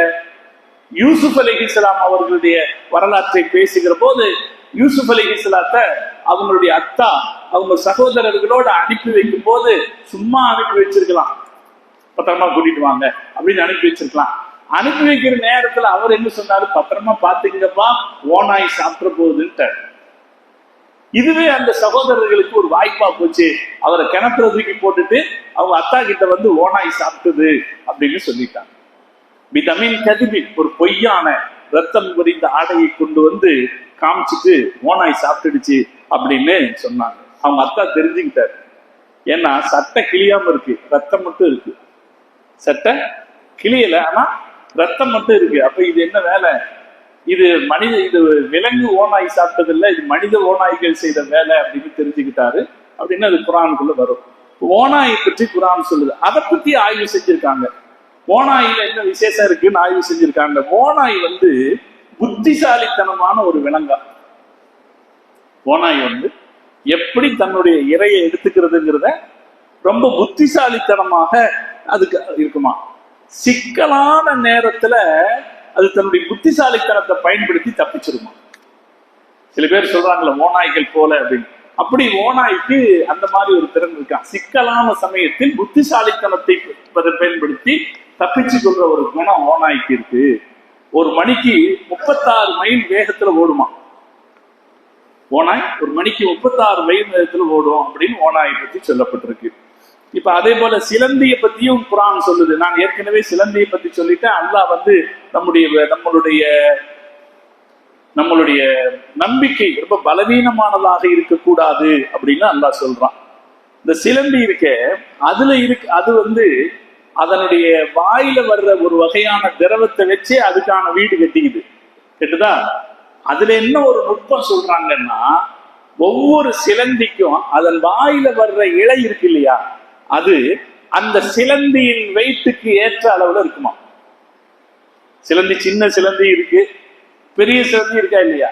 யூசுப் அலைஹிஸ்ஸலாம் அவர்களுடைய வரலாற்றை பேசுகிற போது யூசுப் அலைஹிஸ்ஸலாத்தை அவங்களுடைய அத்தா அவங்க சகோதரர்களோட அனுப்பி வைக்கும் போது சும்மா அனுப்பி வச்சிருக்கலாம், பத்திரமா கூட்டிட்டு வாங்க அப்படின்னு அனுப்பி வச்சிருக்கலாம். அனுப்பி வைக்கிற நேரத்துல அவர் என்ன சொன்னாரு? பத்திரமா பாத்துக்கிங்கப்பா, ஓநாய் சாப்பிட போகுதுன்ட்டு. இதுவே அந்த சகோதரர்களுக்கு ஒரு வாய்ப்பா போச்சு. அவரை கிணத்துல தூக்கி போட்டுட்டு அவங்க அத்தா கிட்ட வந்து ஓநாய் சாப்பிட்டது அப்படின்னு சொல்லிட்டாங்க. பிதமின் கதிபின், ஒரு பொய்யான ரத்தம் வடிந்த ஆடையை கொண்டு வந்து காமிச்சிட்டு ஓநாய் சாப்பிட்டுடுச்சு அப்படின்னு சொன்னாங்க. அவங்க அத்தா தெரிஞ்சுக்கிட்டாரு. ஏன்னா சட்டை கிளியாம இருக்கு, ரத்தம் மட்டும் இருக்கு. சட்டை கிளியல, ஆனா ரத்தம் மட்டும் இருக்கு. அப்ப இது என்ன வேலை? இது விலங்கு ஓநாய் சாப்பிட்டது இல்லை, இது மனித ஓநாய்கள் செய்த வேலை அப்படின்னு தெரிஞ்சுக்கிட்டாரு. அப்படின்னு அது குர்ஆனுக்குள்ள வரும். ஓநாயை பற்றி குர்ஆன் சொல்லுது. அதை பத்தி ஆய்வு செஞ்சிருக்காங்க. ஓநாயில என்ன விசேஷம் இருக்குன்னு ஆய்வு செஞ்சிருக்காங்க. ஓநாய் வந்து புத்திசாலித்தனமான ஒரு விலங்கா. ஓநாய் வந்து எப்படி தன்னுடைய இரையை எடுத்துக்கிறதுங்கிறத ரொம்ப புத்திசாலித்தனமாக அதுக்கு இருக்குமா. சிக்கலான நேரத்துல அது தன்னுடைய புத்திசாலித்தனத்தை பயன்படுத்தி தப்பிச்சிருமா. சில பேர் சொல்றாங்கல்ல ஓநாய்கள் போல அப்படின்னு. அப்படி ஓநாய்க்கு அந்த மாதிரி ஒரு திறன் இருக்கான். சிக்கலான சமயத்தில் புத்திசாலித்தனத்தை பயன்படுத்தி தப்பிச்சு கொள்ற ஒரு குணம் ஓநாய்க்கு இருக்கு. ஒரு மணிக்கு 36 மைல் வேகத்துல ஓடுமா ஓநாய். ஒரு மணிக்கு 36 மைல் வேகத்துல ஓடும் அப்படின்னு ஓநாயை பத்தி சொல்லப்பட்டிருக்கு. இப்ப அதே போல சிலந்தியை பத்தியும் குர்ஆன் சொல்லுது. நான் ஏற்கனவே சிலந்தியை பத்தி சொல்லிட்டேன். அல்லாஹ் வந்து நம்மளுடைய நம்பிக்கை ரொம்ப பலவீனமானதாக இருக்கக்கூடாது அப்படின்னு அல்லாஹ் சொல்றான். இந்த சிலந்தி இருக்க அது வந்து அதனுடைய வாயில வர்ற ஒரு வகையான திரவத்தை வச்சே அதுக்கான வீடு கெட்டுதா. அதுல என்ன ஒரு நுட்பம் சொல்றாங்கன்னா, ஒவ்வொரு சிலந்திக்கும் அதன் வாயில வர்ற இலை இருக்கு இல்லையா, அது அந்த சிலந்தியின் வெயிட்டுக்கு ஏற்ற அளவுல இருக்குமா. சிலந்தி சின்ன சிலந்தி இருக்கு, பெரிய சிலந்தி இருக்கா இல்லையா,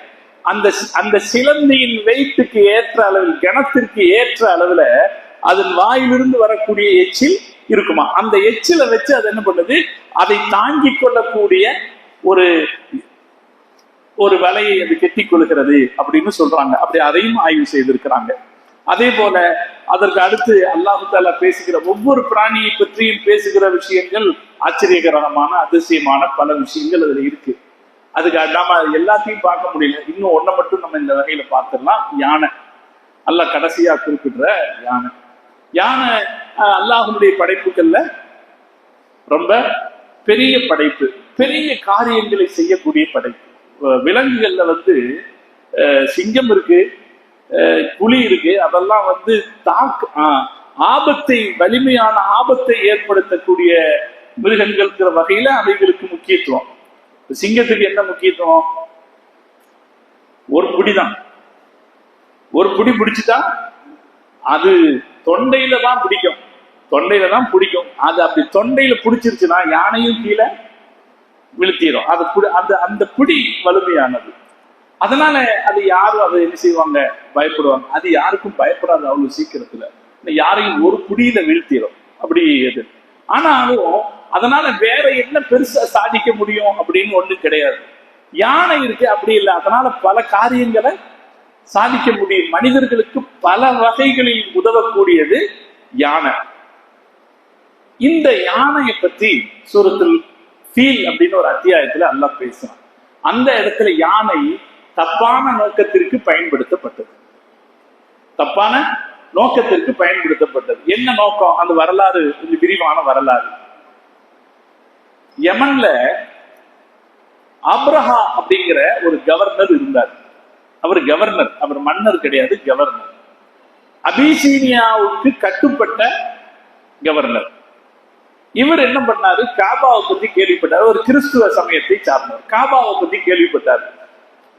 அந்த சிலந்தியின் வெயிட்டுக்கு ஏற்ற அளவில், கணத்திற்கு ஏற்ற அளவுல அதன் வாயிலிருந்து வரக்கூடிய எச்சில் இருக்குமா. அந்த எச்சிலை வச்சு அது என்ன பண்ணுது, அதை தாங்கிக் கொள்ளக்கூடிய ஒரு வலையை அது கெட்டிக் கொள்கிறது அப்படின்னு சொல்றாங்க. அப்படி அதையும் ஆய்வு செய்திருக்கிறாங்க. அதே போல அதற்கு அடுத்து அல்லாஹ் தஆலா பேசுகிற ஒவ்வொரு பிராணியை பற்றியும் பேசுகிற விஷயங்கள் ஆச்சரியகரமான அதிசயமான பல விஷயங்கள் அதுல இருக்கு. அதுக்கு நாம எல்லாத்தையும் பார்க்க முடியல. இன்னும் ஒன்றை மட்டும் நம்ம இந்த வகையில பார்த்துடலாம். யானை, அல்லாஹ் கடைசியா குறிப்பிடுற யானை அல்லாஹ்வுடைய படைப்புகள்ல ரொம்ப பெரிய படைப்பு, பெரிய காரியங்களை செய்யக்கூடிய படைப்பு. விலங்குகள்ல வந்து சிங்கம் இருக்கு, புலி இருக்கு. அதெல்லாம் வந்து வலிமையான ஆபத்தை ஏற்படுத்தக்கூடிய மிருகங்கள்ங்கிற வகையில அவைகளுக்கு முக்கியத்துவம். சிங்கத்துக்கு என்ன முக்கியத்துவம்? ஒரு புடிதான். ஒரு புடி பிடிச்சிட்டா அது தொண்டையில தான் பிடிக்கும். அது அப்படி தொண்டையில பிடிச்சிருச்சுன்னா யானையும் கீழே விழுத்திடும். அந்த பிடி வலிமையானது. அதனால அது யாரும் அதை என்ன செய்வாங்க, பயப்படுவாங்க. அது யாருக்கும் பயப்படாது அவ்வளவு சீக்கிரத்துல. யாரையும் ஒரு புடியில வீழ்த்திடும் அப்படி அது. ஆனாலும் அதனால வேற என்ன பெருசா சாதிக்க முடியும் அப்படின்னு ஒண்ணு கிடையாது. யானை இருக்கு அப்படி இல்லை. அதனால பல காரியங்களை சாதிக்க முடியும். மனிதர்களுக்கு பல வகைகளில் உதவக்கூடியது யானை. இந்த யானையை பத்தி சூரத்துல் ஃபீல் அப்படின்னு ஒரு அத்தியாயத்துல அல்லாஹ் பேசுறான். அந்த இடத்துல யானை தப்பான நோக்கத்திற்கு பயன்படுத்தப்பட்டது. தப்பான நோக்கத்திற்கு பயன்படுத்தப்பட்டது. என்ன நோக்கம்? அந்த வரலாறு கொஞ்சம் விரிவான வரலாறு. யமன்ல அப்ரஹா அப்படிங்கிற ஒரு கவர்னர் இருந்தார். அவர் கவர்னர், அவர் மன்னர் கிடையாது, கவர்னர். அபிசீனியாவுக்கு கட்டுப்பட்ட கவர்னர். இவர் என்ன பண்ணாரு? காபாவை பத்தி கேள்விப்பட்டார். ஒரு கிறிஸ்துவ சமயத்தை சார்ந்தவர். காபாவை பத்தி கேள்விப்பட்டார்.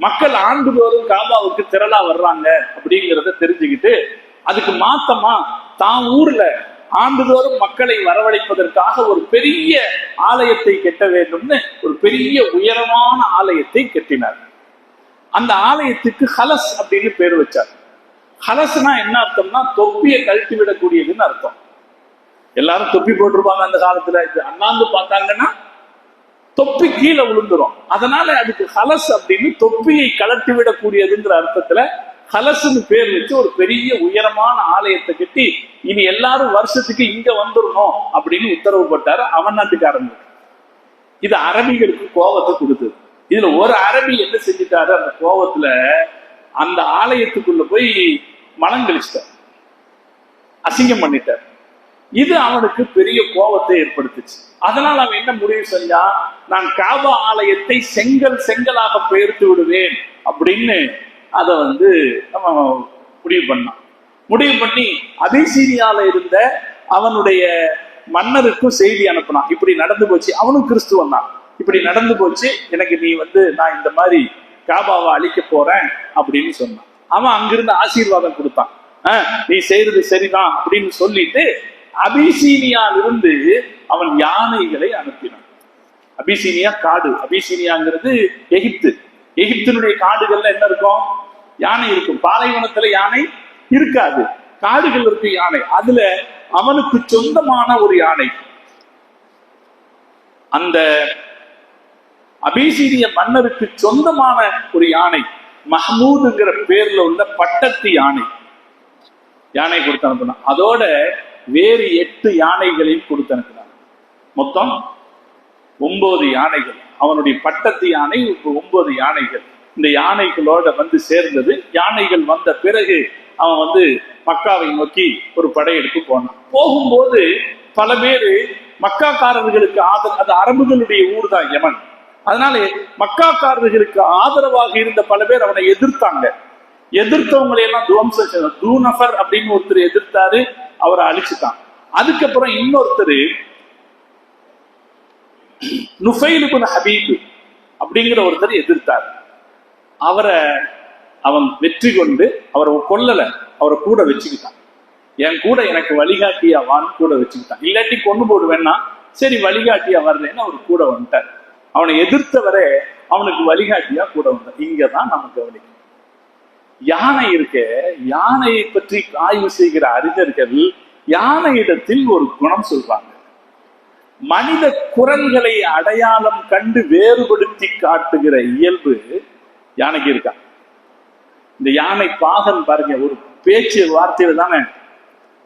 மக்கள் ஆண்டுதோறும் காபாவுக்கு திரளா வர்றாங்க அப்படிங்கிறத தெரிஞ்சுக்கிட்டு அதுக்கு மாத்தமா தான் ஊர்ல ஆண்டுதோறும் மக்களை வரவழைப்பதற்காக ஒரு பெரிய ஆலயத்தை கட்ட வேண்டும்னு ஒரு பெரிய உயரமான ஆலயத்தை கட்டினார். அந்த ஆலயத்துக்கு ஹலஸ் அப்படின்னு பேர் வச்சார். ஹலஸ்னா என்ன அர்த்தம்னா தொப்பியை கழட்டி விடக்கூடியதுன்னு அர்த்தம். எல்லாரும் தொப்பி போட்டிருப்பாங்க அந்த காலத்துல. இது அண்ணாந்து பார்த்தாங்கன்னா தொப்பி கீழே விழுந்துரும். அதனால அதுக்கு ஹலஸ் அப்படின்னு தொப்பியை கலட்டி விடக்கூடியதுங்கிற அர்த்தத்துல ஹலஸ்ன்னு பேர் வச்சு ஒரு பெரிய உயரமான ஆலயத்தை கட்டி இனி எல்லாரும் வருஷத்துக்கு இங்க வந்துடணும் அப்படின்னு உத்தரவு போட்டாரு அவன் நாட்டுக்காரங்க. இது அரபிகளுக்கு கோபத்தை கொடுத்தது. இதுல ஒரு அரபி என்ன செஞ்சுட்டாரு? அந்த கோபத்துல அந்த ஆலயத்துக்குள்ள போய் மலம் கழிச்சிட்டார், அசிங்கம் பண்ணிட்டார். இது அவனுக்கு பெரிய கோபத்தை ஏற்படுத்துச்சு. அதனால் அவன் என்ன முடிவு செஞ்சா, நான் காபா ஆலயத்தை செங்கலாக பெயர்த்து விடுவேன் அப்படின்னு அதை அவன் முடிவு பண்ணான். முடிவு பண்ணி அபிசீனியால இருந்த அவனுடைய மன்னருக்கும் செய்தி அனுப்பினான். இப்படி நடந்து போச்சு. அவனும் கிறிஸ்துவன் தான். இப்படி நடந்து போச்சு, எனக்கு நீ நான் இந்த மாதிரி காபாவை அழிக்க போறேன் அப்படின்னு சொன்னான். அவன் அங்கிருந்து ஆசீர்வாதம் கொடுத்தான். நீ செய்யறது சரிதான் அப்படின்னு சொல்லிட்டு அபிசீனியாவிலிருந்து அவன் யானைகளை அனுப்பினான். அபிசீனியா காடு. அபிசீனியாங்கிறது எகிப்து. எகிப்தினுடைய காடுகள்ல என்ன இருக்கும்? யானை இருக்கும். பாலைவனத்துல யானை இருக்காது, காடுகள் இருக்கு யானை. அதுல அவனுக்கு சொந்தமான ஒரு யானை, அந்த அபிசீனிய மன்னருக்கு சொந்தமான ஒரு யானை, மஹ்மூதுங்கிற பேர்ல உள்ள பட்டத்து யானை கொடுத்து அனுப்பினான். அதோட வேறு 8 யானைகளையும் கொடுத்து அனுப்பினான். மொத்தம் 9 யானைகள். அவனுடைய பட்டத்து யானை 9 யானைகள். இந்த யானைகளோட சேர்ந்தது. யானைகள் வந்த பிறகு அவன் மக்காவை நோக்கி ஒரு படையெடுப்பு போனான். போகும்போது பல பேரு மக்காக்காரர்களுக்கு அது அரபுகளுடைய ஊர் தான் யமன். அதனால மக்காக்காரர்களுக்கு ஆதரவாக இருந்த பல பேர் அவனை எதிர்த்தாங்க. எதிர்த்தவங்களை எல்லாம் துவம்சம் செய்தார். தூநஃபர் அப்படின்னு ஒருத்தர் எதிர்த்தாரு, அவரை அழிச்சுட்டான். அதுக்கப்புறம் இன்னொருத்தர் நுஃபைல் இப்னு ஹபீப் அப்படிங்கிற ஒருத்தர் எதிர்த்தார். அவன் வெற்றி கொண்டு அவரை கொல்லல, அவரை கூட வச்சுக்கிட்டான். என் கூட எனக்கு வழிகாட்டியா வான்னு கூட வச்சுக்கிட்டான். இல்லாட்டி கொண்டு போடுவேன்னா சரி வழிகாட்டியா வரலன்னு அவர் கூட வந்துட்டார். அவனை எதிர்த்தவரே அவனுக்கு வழிகாட்டியா கூட வந்தார். இங்கதான் நம்ம கவனிக்கணும். யானை இருக்க, யானையை பற்றி ஆய்வு செய்கிற அறிஞர்கள் யானையிடத்தில் ஒரு குணம் சொல்றாங்க. மனித குரல்களை அடையாளம் கண்டு வேறுபடுத்தி காட்டுகிற இயல்பு யானைக்கு இருக்கா? இந்த யானை பாகன் பாருங்க, ஒரு பேச்சு வார்த்தையில தானே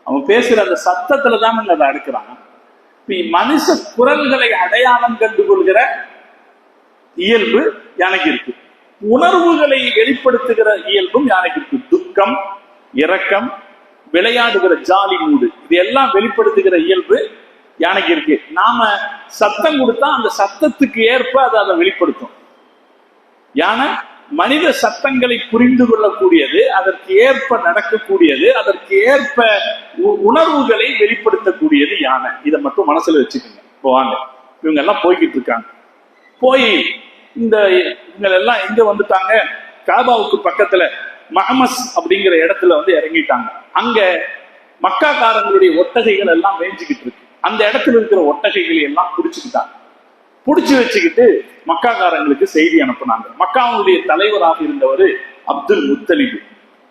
அவன் பேசுற அந்த சத்தத்துல தானே அதை அடுக்கிறான். மனுஷ குரல்களை அடையாளம் கண்டு கொள்கிற இயல்பு யானைக்கு இருக்கு. உணர்வுகளை வெளிப்படுத்துகிற இயல்பும் யானைக்கு இருக்கு. துக்கம், இரக்கம், விளையாடுகிற ஜாலி மூடு, இது எல்லாம் வெளிப்படுத்துகிற இயல்பு யானைக்கு இருக்கு. நாம சத்தம் கொடுத்தா அந்த சத்தத்துக்கு ஏற்ப அதை வெளிப்படுத்தும். யானை மனித சத்தங்களை புரிந்து கொள்ளக்கூடியது, அதற்கு ஏற்ப நடக்கக்கூடியது, அதற்கு ஏற்ப உணர்வுகளை வெளிப்படுத்தக்கூடியது யானை. இதை மட்டும் மனசுல வச்சுக்கோங்க. இப்போ வாங்க, இவங்க எல்லாம் போய்கிட்டு இருக்காங்க. போய் இவங்க எல்லாம் எங்க வந்துட்டாங்க? காபாவுக்கு பக்கத்துல மஹமஸ் அப்படிங்கிற இடத்துல இறங்கிட்டாங்க. அங்க மக்காக்காரங்களுடைய ஒட்டகைகள் எல்லாம் மேய்ஞ்சிக்கிட்டு இருக்கு. அந்த இடத்துல இருக்கிற ஒட்டகைகளை எல்லாம் புடிச்சுக்கிட்டாங்க. புடிச்சு வச்சுக்கிட்டு மக்காக்காரங்களுக்கு செய்தி அனுப்புனாங்க. மக்காவுடைய தலைவராக இருந்தவர் அப்துல் முத்தலிபு.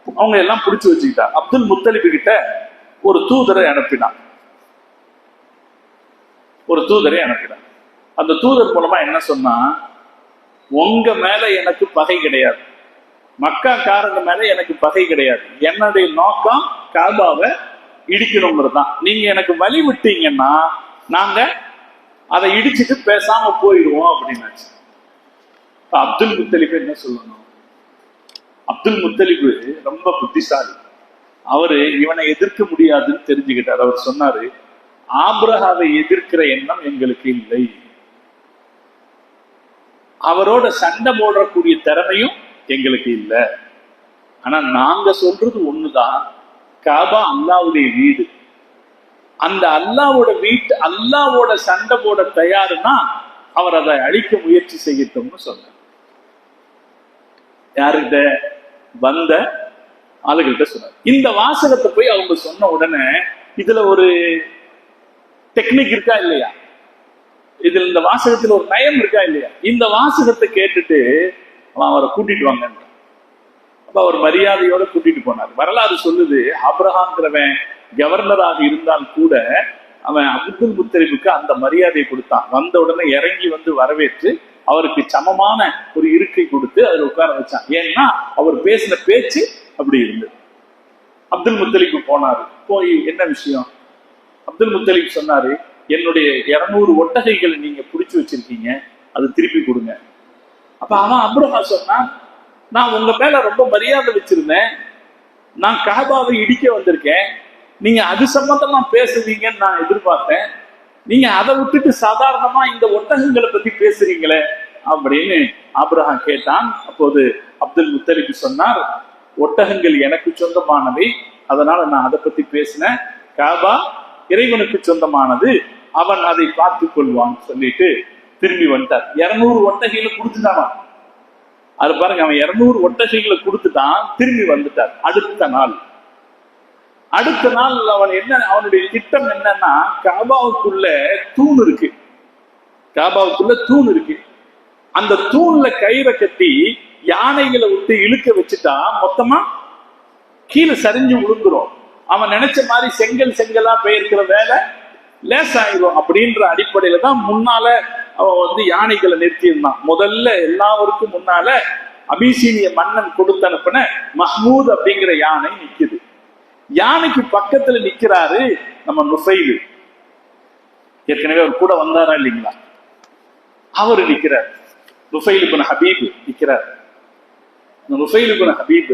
அவங்க எல்லாம் புடிச்சு வச்சுக்கிட்டாங்க. அப்துல் முத்தலிபு கிட்ட ஒரு தூதரை அனுப்பினாங்க. அந்த தூதர் மூலமா என்ன சொன்னா, உங்க மேல எனக்கு பகை கிடையாது, மக்காக்காரங்க மேல எனக்கு பகை கிடையாது. என்னுடைய நோக்கம் காபாவை இடிக்கணுங்கிறது தான். நீங்க எனக்கு வழி விட்டீங்கன்னா நாங்க அதை இடிச்சுட்டு பேசாம போயிடுவோம் அப்படின்னாச்சு. அப்துல் முத்தலிப் என்ன சொல்லணும்? அப்துல் முத்தலிபு ரொம்ப புத்திசாலி. அவரு இவனை எதிர்க்க முடியாதுன்னு தெரிஞ்சுக்கிட்டார். அவர் சொன்னாரு, ஆபிரகாவை எதிர்க்கிற எண்ணம் எங்களுக்கு இல்லை, அவரோட சண்டை போடக்கூடிய திறமையும் எங்களுக்கு இல்லை. ஆனா நாங்க சொல்றது ஒண்ணுதான், காபா அல்லாவுடைய வீடு. அந்த அல்லாவோட வீட்டு அல்லாவோட சண்டை போட தயாருன்னா அவர் அதை அழிக்க முயற்சி செய்யட்டும்னு சொன்னார். யாருகிட்ட? வந்த ஆளுகிட்ட சொன்னார். இந்த வாசகத்தை போய் அவங்க சொன்ன உடனே இதுல ஒரு டெக்னிக் இருக்கா இல்லையா? இதுல இந்த வாசகத்துல ஒரு நயம் இருக்கா இல்லையா? இந்த வாசகத்தை கேட்டுட்டு அவரை கூட்டிட்டு வாங்க. அப்ப அவர் மரியாதையோட கூட்டிட்டு போனார். வரலாறு சொல்லுது, ஆபிரகாம்ங்கிறவன் கவர்னராக இருந்தால் கூட அவன் அப்துல் முத்தலிபுக்கு அந்த மரியாதையை கொடுத்தான். வந்த உடனே இறங்கி வந்து வரவேற்று அவருக்கு சமமான ஒரு இருக்கை கொடுத்து அதில் உட்கார வச்சான். ஏன்னா அவர் பேசின பேச்சு அப்படி இருந்தது. அப்துல் முத்தலிபு போனாரு. போய் என்ன விஷயம்? அப்துல் முத்தலிப் சொன்னாரு, என்னுடைய 200 ஒட்டகைகளை நீங்க புடிச்சு வச்சிருக்கீங்க, அது திருப்பி கொடுங்க. அப்ப அவன் அப்ரஹா சொன்னான், நான் உங்க மேல ரொம்ப மரியாதை வச்சிருந்தேன், நான் காபாவை இடிக்க வந்திருக்கேன், நீங்க அது சம்பந்தமா பேசுவீங்கன்னு நான் எதிர்பார்த்தேன், நீங்க அதை விட்டுட்டு சாதாரணமா இந்த ஒட்டகங்களை பத்தி பேசுறீங்களே அப்படின்னு ஆபிரகாம் கேட்டான். அப்போது அப்துல் முத்தலிப் சொன்னார், ஒட்டகங்கள் எனக்கு சொந்தமானவை, அதனால நான் அதை பத்தி பேசினேன், காபா இறைவனுக்கு சொந்தமானது, அவன் அதை பார்த்து கொள்வான்னு சொல்லிட்டு திரும்பி வந்துட்டார். 200 ஒட்டகைகளை கொடுத்துட்டான். அது பாருங்க, அவன் 200 ஒட்டகைகளை கொடுத்துட்டான், திரும்பி வந்துட்டார். அடுத்த நாள் அவன் என்ன, அவனுடைய திட்டம் என்னன்னா, காபாவுக்குள்ள தூண் இருக்கு, காபாவுக்குள்ள தூண் இருக்கு, அந்த தூண்ல கயிறை கட்டி யானைகளை விட்டு இழுக்க வச்சுட்டா மொத்தமா கீழே சரிஞ்சு விழுந்துரும். அவன் நினைச்ச மாதிரி செங்கலா பெயர்க்கிற வேலை லேசாயிரும் அப்படின்ற அடிப்படையில தான் முன்னால அவன் யானைகளை நிறுத்தியிருந்தான். முதல்ல எல்லாருக்கும் முன்னால அபிசீனிய மன்னன் கொடுத்து அனுப்பின மஹ்மூத் அப்படிங்கிற யானை நிக்குது. யானைக்கு பக்கத்துல நிக்கிறாரு நம்ம நுஃபைலு. ஏற்கனவே அவர் கூட வந்தாரா இல்லைங்களா? அவரு நிக்கிறார். நுஃபைல் இப்னு ஹபீப் நிக்கிறார். நுஃபைல் இப்னு ஹபீப்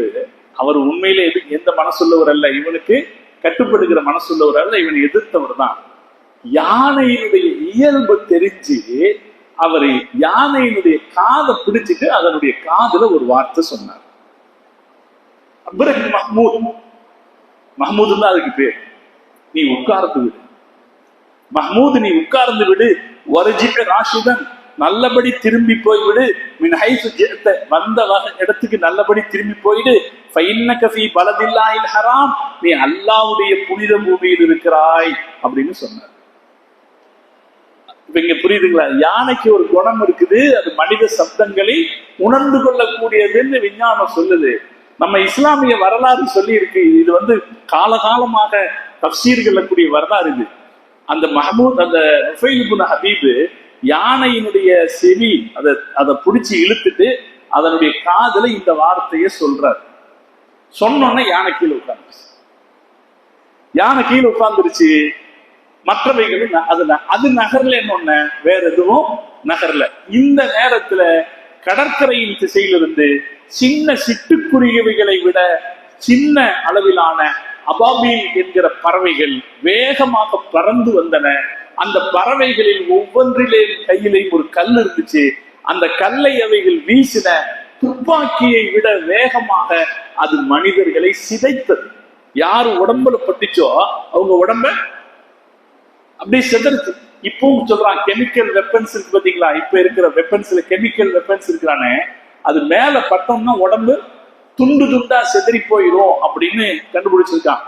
அவர் உண்மையிலே எந்த மனசுள்ளவர் அல்ல, இவனுக்கு கட்டுப்படுகிற மனசுள்ளவர் அல்ல, இவனை எதிர்த்தவர் தான். யானையினுடைய இயல்பு தெரிஞ்சு அவரை யானையினுடைய காதை பிடிச்சிட்டு அதனுடைய காதுல ஒரு வார்த்தை சொன்னார். மஹ்மூத் தான் அதுக்கு பேர். நீ உட்கார்ந்து விடு மஹ்மூத், நீ உட்கார்ந்து விடு. வரஜிக ராஷிதன், நல்லபடி திரும்பி போய்விடு. மின் ஹைசு ஜிஅத, வந்த இடத்துக்கு நல்லபடி திரும்பி போயிடு. ஃபஇன்னக ஃபீ பலதில்லாஹில் ஹராம், நீ அல்லாஹ்வுடைய புனித பூமியில் இருக்கிறாய் அப்படின்னு சொன்னார். இப்ப இங்க புரியுதுங்களா? யானைக்கு ஒரு குணம் இருக்குது, அது மனித சப்தங்களை உணர்ந்து கொள்ளக்கூடியதுன்னு விஞ்ஞானம் சொல்லுது. நம்ம இஸ்லாமிய வரலாறு சொல்லி இருக்கு. இது காலகாலமாக தஃப்சீர்கள் கூடிய வரலாறு இது. அந்த மஹ்மூத், அந்த நுஃபைல் இப்னு ஹபீப் யானையினுடைய செவி அதை பிடிச்சி இழுத்துட்டு அதனுடைய காதுல இந்த வார்த்தையை சொல்றார். சொன்னோன்னே யானை கீழே உட்கார்ந்துருச்சு. யானை கீழே உட்கார்ந்துருச்சு. மற்றவைகளும் அது நகர்ல என்ன, வேற எதுவும் நகர்ல. இந்த நேரத்துல கடற்கரையின் திசையிலிருந்து சின்ன சிட்டுக்குருவிகளை விட சின்ன அளவிலான அபாபீல் என்கிற பறவைகள் வேகமாக பறந்து வந்தன. அந்த பறவைகளில் ஒவ்வொன்றிலே கையிலே ஒரு கல் இருந்துச்சு. அந்த கல்லை அவைகள் வீசின. துப்பாக்கியை விட வேகமாக அது மனிதர்களை சிதைத்தது. யாரு உடம்புல பட்டுச்சோ அவங்க உடம்ப அப்படியே சிதறுச்சு. இப்பவும் சொல்றான், கெமிக்கல் வெப்பன்ஸ் இருக்கு பாத்தீங்களா? இப்ப இருக்கிற வெப்பன்ஸ்ல கெமிக்கல் வெப்பன்ஸ் இருக்கிறானே, அது மேல பட்டோம்னா உடம்பு துண்டு துண்டா செதறி போயிடும் அப்படின்னு கண்டுபிடிச்சிருக்கான்.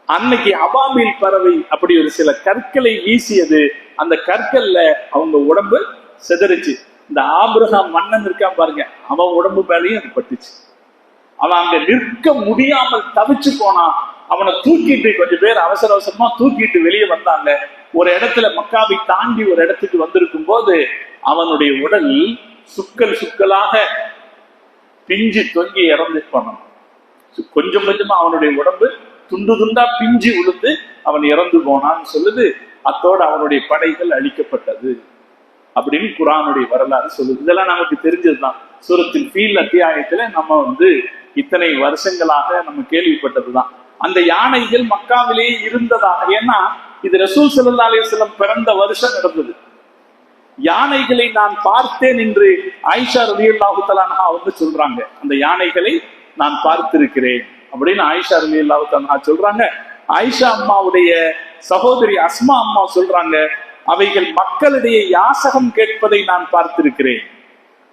அன்னைக்கு அபாபீல் பறவை அப்படி ஒரு சில கற்களை வீசியது. அந்த கற்கள்ல அவங்க உடம்பு செதறிச்சு. இந்த ஆபிரகாம் மன்னன் இருக்கான் பாருங்க, அவன் உடம்பு மேலேயும் அது பட்டுச்சு. அவன் அங்க நிற்க முடியாமல் தவிச்சு போனான். அவனை தூக்கிட்டு கொஞ்சம் பேர் அவசர அவசரமா தூக்கிட்டு வெளியே வந்தாங்க. ஒரு இடத்துல மக்காவை தாண்டி ஒரு இடத்துக்கு வந்திருக்கும் போது அவனுடைய உடல் சுக்கல் சுக்கலாக பிஞ்சு தொங்கி இறந்து போனான். கொஞ்சம் கொஞ்சமா அவனுடைய உடம்பு துண்டு துண்டா பிஞ்சு விழுந்து அவன் இறந்து போனான்னு சொல்லுது. அத்தோடு அவனுடைய படைகள் அழிக்கப்பட்டது அப்படின்னு குர்ஆனுடைய வரலாறு சொல்லுது. இதெல்லாம் நமக்கு தெரிஞ்சதுதான். சூரத்துல் ஃபீல் அத்தியாயத்துல நம்ம இத்தனை வருஷங்களாக நம்ம கேள்விப்பட்டதுதான். அந்த யானைகள் மக்காவிலேயே இருந்ததாக. ஏன்னா இது ரசூல் ஸல்லல்லாஹு அலைஹி வஸல்லம் பிறந்த வருஷம் நடந்தது. யானைகளை நான் பார்த்தேன் என்று ஆயிஷா ரலியல்லாஹு தஆலா அன்ஹா சொல்றாங்க. அந்த யானைகளை நான் பார்த்திருக்கிறேன் அப்படின்னு ஆயிஷா ரலியல்லாஹு தஆலா அன்ஹா சொல்றாங்க. ஆயிஷா அம்மாவுடைய சகோதரி அஸ்மா அம்மா சொல்றாங்க, அவைகள் மக்களிடையே யாசகம் கேட்பதை நான் பார்த்திருக்கிறேன்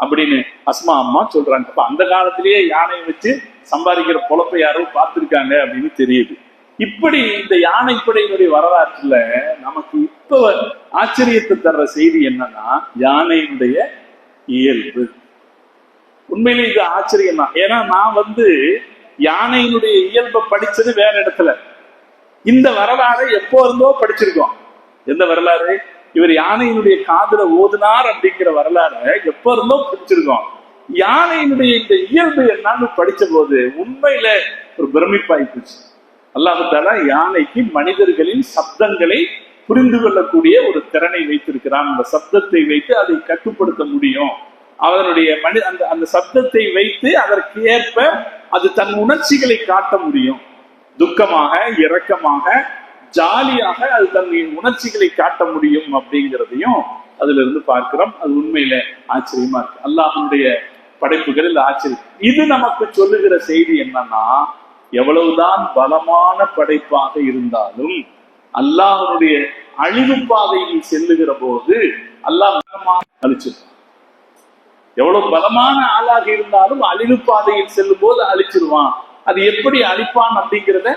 அப்படின்னு அஸ்மா அம்மா சொல்றாங்க. அப்ப அந்த காலத்திலேயே யானை வச்சு சம்பாதிக்கிற பொழப்பை யாரோ பார்த்திருக்காங்க அப்படின்னு தெரியுது. இப்படி இந்த யானைப்படையினுடைய வரலாற்றுல நமக்கு இப்ப ஆச்சரியத்தை தர்ற செய்தி என்னன்னா, யானையினுடைய இயல்பு. உண்மையிலே இது ஆச்சரியம் தான். ஏன்னா நான் யானையினுடைய இயல்பை படிச்சது வேற இடத்துல. இந்த வரலாறு எப்போ இருந்தோ படிச்சிருக்கோம். எந்த வரலாறு? இவர் யானையினுடைய காதுல ஓதுனார் அப்படிங்கிற வரலாறு எப்போ இருந்தோ படிச்சிருக்கோம். யானையினுடைய இந்த இயல்பு என்னன்னு படிச்ச போது உண்மையில ஒரு பிரமிப்பாய் போச்சு. அல்லாஹ் தஆலா யானைக்கு மனிதர்களின் சப்தங்களை புரிந்து கொள்ளக்கூடிய ஒரு திறனை வைத்திருக்கிறான். அந்த சப்தத்தை வைத்து அதை கட்டுப்படுத்த முடியும். அவனுடைய அந்த சப்தத்தை வைத்து அதற்கு ஏற்ப அது தன் உணர்ச்சிகளை காட்ட முடியும். துக்கமாக, இரக்கமாக, ஜாலியாக அது தன் உணர்ச்சிகளை காட்ட முடியும் அப்படிங்கிறதையும் அதுல இருந்து பார்க்கிறோம். அது உண்மையில ஆச்சரியமா இருக்கு. அல்லாஹ்வுடைய படைப்புகளில் ஆச்சரியம். இது நமக்கு சொல்லுகிற செய்தி என்னன்னா, எவ்வளவுதான் பலமான படைப்பாக இருந்தாலும் அல்லாஹ்வுடைய அழிவு பாதையில் செல்லுகிற போது அல்லாஹ் அழிச்சிருவான். எவ்வளவு பலமான ஆளாக இருந்தாலும் அழிவு பாதையில் செல்லும் போது அழிச்சிருவான். அது எப்படி அழிப்பான் அப்படிங்கிறத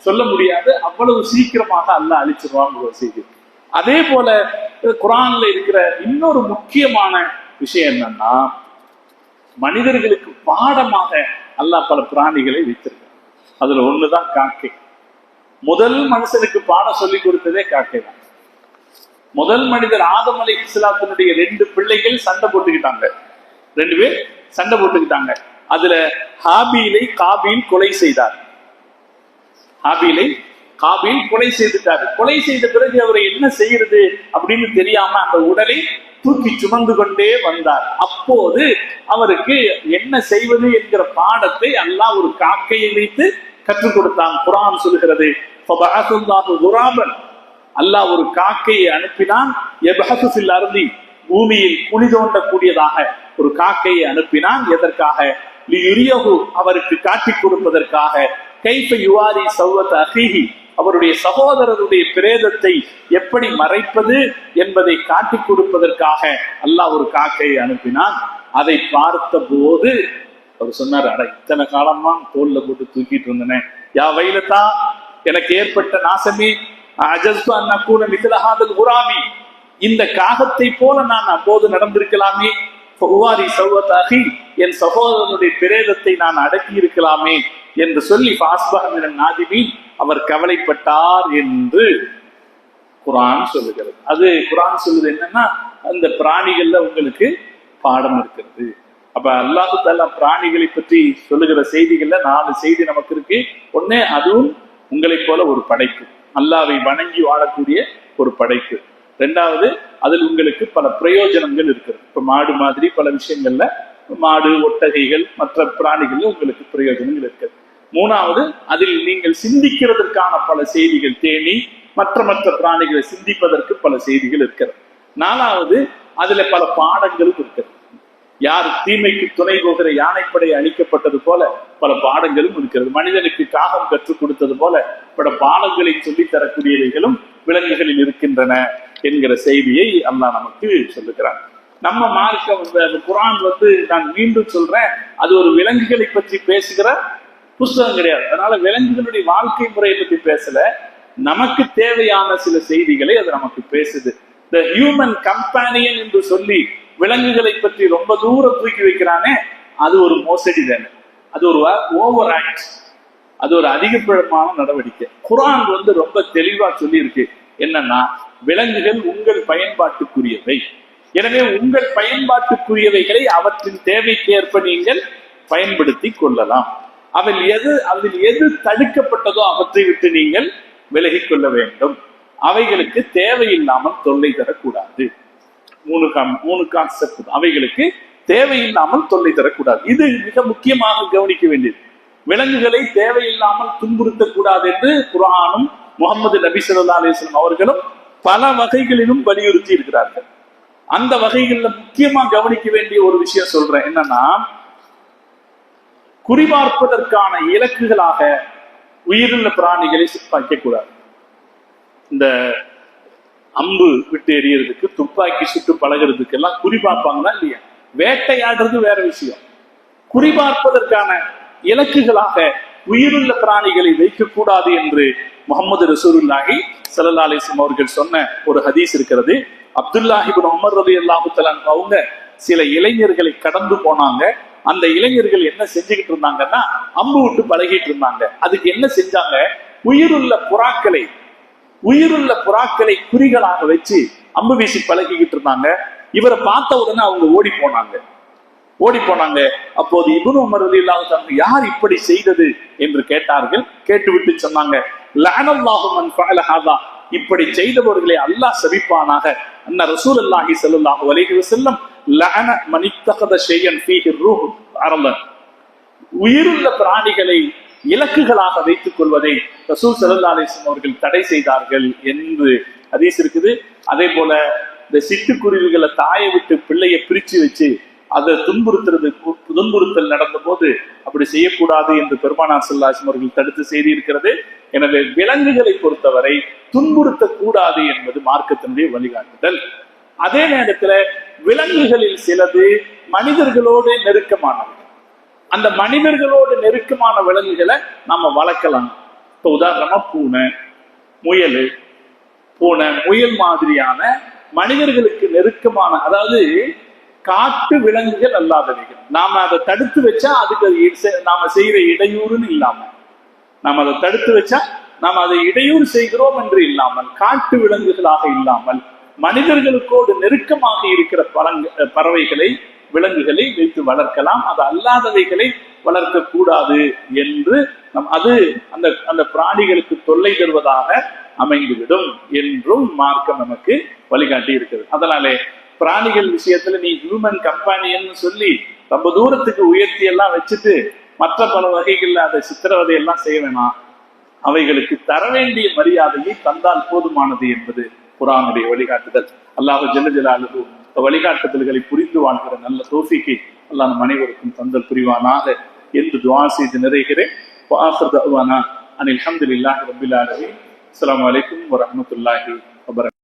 சொல்ல முடியாது. அவ்வளவு சீக்கிரமாக அல்லாஹ் அழிச்சிருவான் செய்தி. அதே போல குர்ஆன்ல இருக்கிற இன்னொரு முக்கியமான விஷயம் என்னன்னா, மனிதர்களுக்கு பாடமாக அல்லாஹ் பல பிராணிகளை வைத்திருக்க. அதுல ஒண்ணுதான் காக்கை. முதல் மனுஷனுக்கு பாடம் சொல்லி கொடுத்ததே காக்கை தான். முதல் மனிதர் ஆதம் அலைஹிஸ்ஸலாத்தினுடைய 2 பிள்ளைகள் சண்டை போட்டுக்கிட்டாங்க. 2 பேர் சண்டை போட்டுக்கிட்டாங்க. அதுல ஹாபீலை காபீல் கொலை செய்தார். ஹாபீலை காபீல் கொலை செய்துட்டாரு. கொலை செய்த பிறகு அவரை என்ன செய்யறது அப்படின்னு தெரியாம அந்த உடலை தூக்கி சுமந்து கொண்டே வந்தார். அப்போது அவருக்கு என்ன செய்வது என்கிற பாடத்தை அல்லாஹ் ஒரு காக்கையை வைத்து கற்றுக் கொடுத்தான். குர்ஆன் சொல்கிறது, அல்லாஹ் ஒரு காக்கையை அனுப்பினான். பூமியில் குழி தோண்டக்கூடியதாக ஒரு காக்கையை அனுப்பினான். எதற்காக? அவருக்கு காட்டிக் கொடுப்பதற்காக. கைஃப யுவாரி சௌவத அஹீஹி, அவருடைய சகோதரருடைய பிரேதத்தை எப்படி மறைப்பது என்பதை காட்டிக் கொடுப்பதற்காக அல்லாஹ் ஒரு காக்கையை அனுப்பினான். அதை பார்த்த போது அவர் சொன்னார், அட இத்தனை காலமா தோல்ல போட்டு தூக்கிட்டு இருந்தேன், யா வைலத்தா, எனக்கு ஏற்பட்ட நாசமே, அஜஸ்து அன் அகூன மிஸ்ல ஹாதல் குராமி, இந்த காகத்தை போல நான் அப்போது நடந்திருக்கலாமே, ஃபுவாரி சௌவத அஹீ, என் சகோதரனுடைய பிரேதத்தை நான் அடக்கி இருக்கலாமே என்று சொல்லி ஃபாஸ்பஹ மினன் நாதிமீன், அவர் கவலைப்பட்டார் என்று குர்ஆன் சொல்லுகிறது. அது குர்ஆன் சொல்லுது என்னன்னா, அந்த பிராணிகள்ல உங்களுக்கு பாடம் இருக்கிறது. அப்ப அல்லாஹ் தஆலா பிராணிகளை பற்றி சொல்லுகிற செய்திகள்ல 4 செய்தி நமக்கு இருக்கு. ஒண்ணு, அதுவும் உங்களை போல ஒரு படைப்பு, அல்லாஹ்வை வணங்கி வாழக்கூடிய ஒரு படைப்பு. 2வது, அதில் உங்களுக்கு பல பிரயோஜனங்கள் இருக்கிறது. இப்ப மாடு மாதிரி பல விஷயங்கள்ல, மாடு, ஒட்டகைகள், மற்ற பிராணிகள் உங்களுக்கு பிரயோஜனங்கள் இருக்கிறது. 3வது, அதில் நீங்கள் சிந்திக்கிறதற்கான பல செய்திகள், தேனி மற்ற பிராணிகளை சிந்திப்பதற்கு பல செய்திகள் இருக்கிறது. 4வது, அதுல பல பாடங்களும் இருக்கிறது. யார் தீமைக்கு துணை போகிற யானைப்படை அழிக்கப்பட்டது போல பல பாடங்களும் இருக்கிறது. மனிதனுக்கு காகம் கற்றுக் கொடுத்தது போல பல பாடங்களை சொல்லி தரக்கூடியவைகளும் விலங்குகளில் இருக்கின்றன என்கிற செய்தியை அல்லாஹ் நமக்கு சொல்லுகிறார். நம்ம மார்க்க குர்ஆன் நான் மீண்டும் சொல்றேன், அது ஒரு விலங்குகளை பற்றி பேசுகிற புஸ்தகம் கிடையாது. அதனால விலங்குகளுடைய வாழ்க்கை முறையை பற்றி பேசல, நமக்கு தேவையான சில செய்திகளை அது நமக்கு பேசுது. த ஹியூமன் கம்பேனியன் என்று சொல்லி விலங்குகளை பற்றி ரொம்ப தூரம் தூக்கி வைக்கிறானே, அது ஒரு மோசடி தானே, அது ஒரு ஓவர் ஆக்ட், அது ஒரு அதிகப்படமான நடவடிக்கை. குர்ஆன் ரொம்ப தெளிவா சொல்லி இருக்கு. என்னன்னா, விலங்குகள் உங்கள் பயன்பாட்டுக்குரியவை, எனவே உங்கள் பயன்பாட்டுக்குரியவைகளை அவற்றின் தேவைக்கு ஏற்ப நீங்கள் பயன்படுத்தி கொள்ளலாம். அதில் எது தடுக்கப்பட்டதோ அவற்றை விட்டு நீங்கள் விலகிக் கொள்ள வேண்டும். அவைகளுக்கு தேவையில்லாமல் தொல்லை தரக்கூடாது. மூணு கான்செப்ட். அவைகளுக்கு தேவையில்லாமல் தொல்லை தரக்கூடாது. இது மிக முக்கியமாக கவனிக்க வேண்டியது. விலங்குகளை தேவையில்லாமல் துன்புறுத்தக்கூடாது என்று குர்ஆனும் முகமது நபி ஸல்லல்லாஹு அலைஹி வஸல்லம் அவர்களும் பல வகைகளிலும் வலியுறுத்தி இருக்கிறார்கள். அந்த வகைகளில் முக்கியமா கவனிக்க வேண்டிய ஒரு விஷயம் சொல்றேன். என்னன்னா, குறிபார்ப்பதற்கான இலக்குகளாக உயிருள்ள பிராணிகளை வைக்கக்கூடாது. இந்த அம்பு விட்டு எறியறதுக்கு, துப்பாக்கி சுட்டு பழகிறதுக்கு எல்லாம் குறிபார்ப்பாங்களா இல்லையா? வேட்டையாடுறது வேற விஷயம். குறிபார்ப்பதற்கான இலக்குகளாக உயிருள்ள பிராணிகளை வைக்கக்கூடாது என்று முகமது ரசூலுல்லாஹி ஸல்லல்லாஹு அலைஹி வஸல்லம் அவர்கள் சொன்ன ஒரு ஹதீஸ் இருக்கிறது. அப்துல்லாஹ் இப்னு உமர் ரலியல்லாஹு தஆலா அவங்க சில இளைஞர்களை கடந்து போனாங்க. அந்த இளைஞர்கள் என்ன செஞ்சுக்கிட்டு இருந்தாங்கன்னா, அம்பு விட்டு பழகிட்டு இருந்தாங்க. அதுக்கு என்ன செஞ்சாங்க? உயிருள்ள புறாக்களை குறிகளாக வச்சு அம்பு வீசி பழகிக்கிட்டு இருந்தாங்க. இவரை பார்த்த உடனே அவங்க ஓடி போனாங்க. அப்போது இப்னு உமர் ரலியல்லாஹு தஆலா யார் இப்படி செய்தது என்று கேட்டார்கள். கேட்டுவிட்டு சொன்னாங்க, லஅனல்லாஹு மன் ஃபஅல ஹாதா, இப்படி செய்தவர்களை அல்லாஹ் சபிப்பானாக. அன்ன ரசூலுல்லாஹி ஸல்லல்லாஹு அலைஹி வஸல்லம் லஅன மன் இத்தகத ஷையன் ஃபீஹி ரூஹ் அரலன், உயிருள்ள பிராணிகளை இலக்குகளாக வைத்துக் கொள்வதை ரசூல் ஸல்லல்லாஹு அலைஹி வஸல்லம் அவர்கள் தடை செய்தார்கள் என்று ஹதீஸ் இருக்குது. அதே போல இந்த சிட்டுக்குருவிகளை தாயை விட்டு பிள்ளையை பிரிச்சு வச்சு அதை துன்புறுத்தல் நடந்த போது அப்படி செய்யக்கூடாது என்று பெருமானார் ஸல்லல்லாஹு அலைஹி வஸல்லம் அவர்கள் தடுத்து செய்தி இருக்கிறது. எனவே விலங்குகளை பொறுத்தவரை துன்புறுத்தக்கூடாது என்பது மார்க்கத்தினுடைய வழிகாட்டுதல். அதே நேரத்துல விலங்குகளில் சிலது மனிதர்களோடு நெருக்கமானது. அந்த மனிதர்களோடு நெருக்கமான விலங்குகளை நாம வளர்க்கலாம். இப்போ உதாரணமா முயல் மாதிரியான மனிதர்களுக்கு நெருக்கமான, அதாவது காட்டு விலங்குகள் அல்லாதவைகள், நாம அதை தடுத்து வச்சா அதுக்கு நாம செய்யற இடையூறுன்னு இல்லாம, நாம் அதை தடுத்து வச்சா நாம் அதை இடையூறு செய்கிறோம் என்று இல்லாமல், காட்டு விலங்குகளாக இல்லாமல் மனிதர்களுக்கோடு நெருக்கமாக இருக்கிற விலங்குகளை வைத்து வளர்க்கலாம். அது அல்லாதவைகளை வளர்க்க கூடாது என்று அது அந்த பிராணிகளுக்கு தொல்லை தருவதாக அமைந்துவிடும் என்றும் மார்க்கம் நமக்கு வழிகாட்டி இருக்கிறது. அதனாலே பிராணிகள் விஷயத்துல நீ ஹியூமன் கம்பானியன் சொல்லி ரொம்ப தூரத்துக்கு உயர்த்தி எல்லாம் வச்சுட்டு மற்ற பல வகைகள்ல அதை சித்திரவதை எல்லாம் செய்ய வேணாம். அவைகளுக்கு தர வேண்டிய மரியாதையை தந்தால் போதுமானது என்பது குர்ஆனுடைய வழிகாட்டுதல். அல்லாஹ் ஜல்ல ஜலாலுஹு வழிகாட்டுதல்களை புரிந்து வாழ்கிற நல்ல தௌஃபீக்கை அல்லாஹ் நம் அனைவருக்கும் தந்தல் புரிவானாக என்று துஆ செய்து நிறைகிறேன். அனில் ஹம்துலில்லாஹி ரப்பில் ஆலமீன். அஸ்ஸலாமு அலைக்கும் வரஹ்மத்துல்லாஹி வபரகாத்துஹு.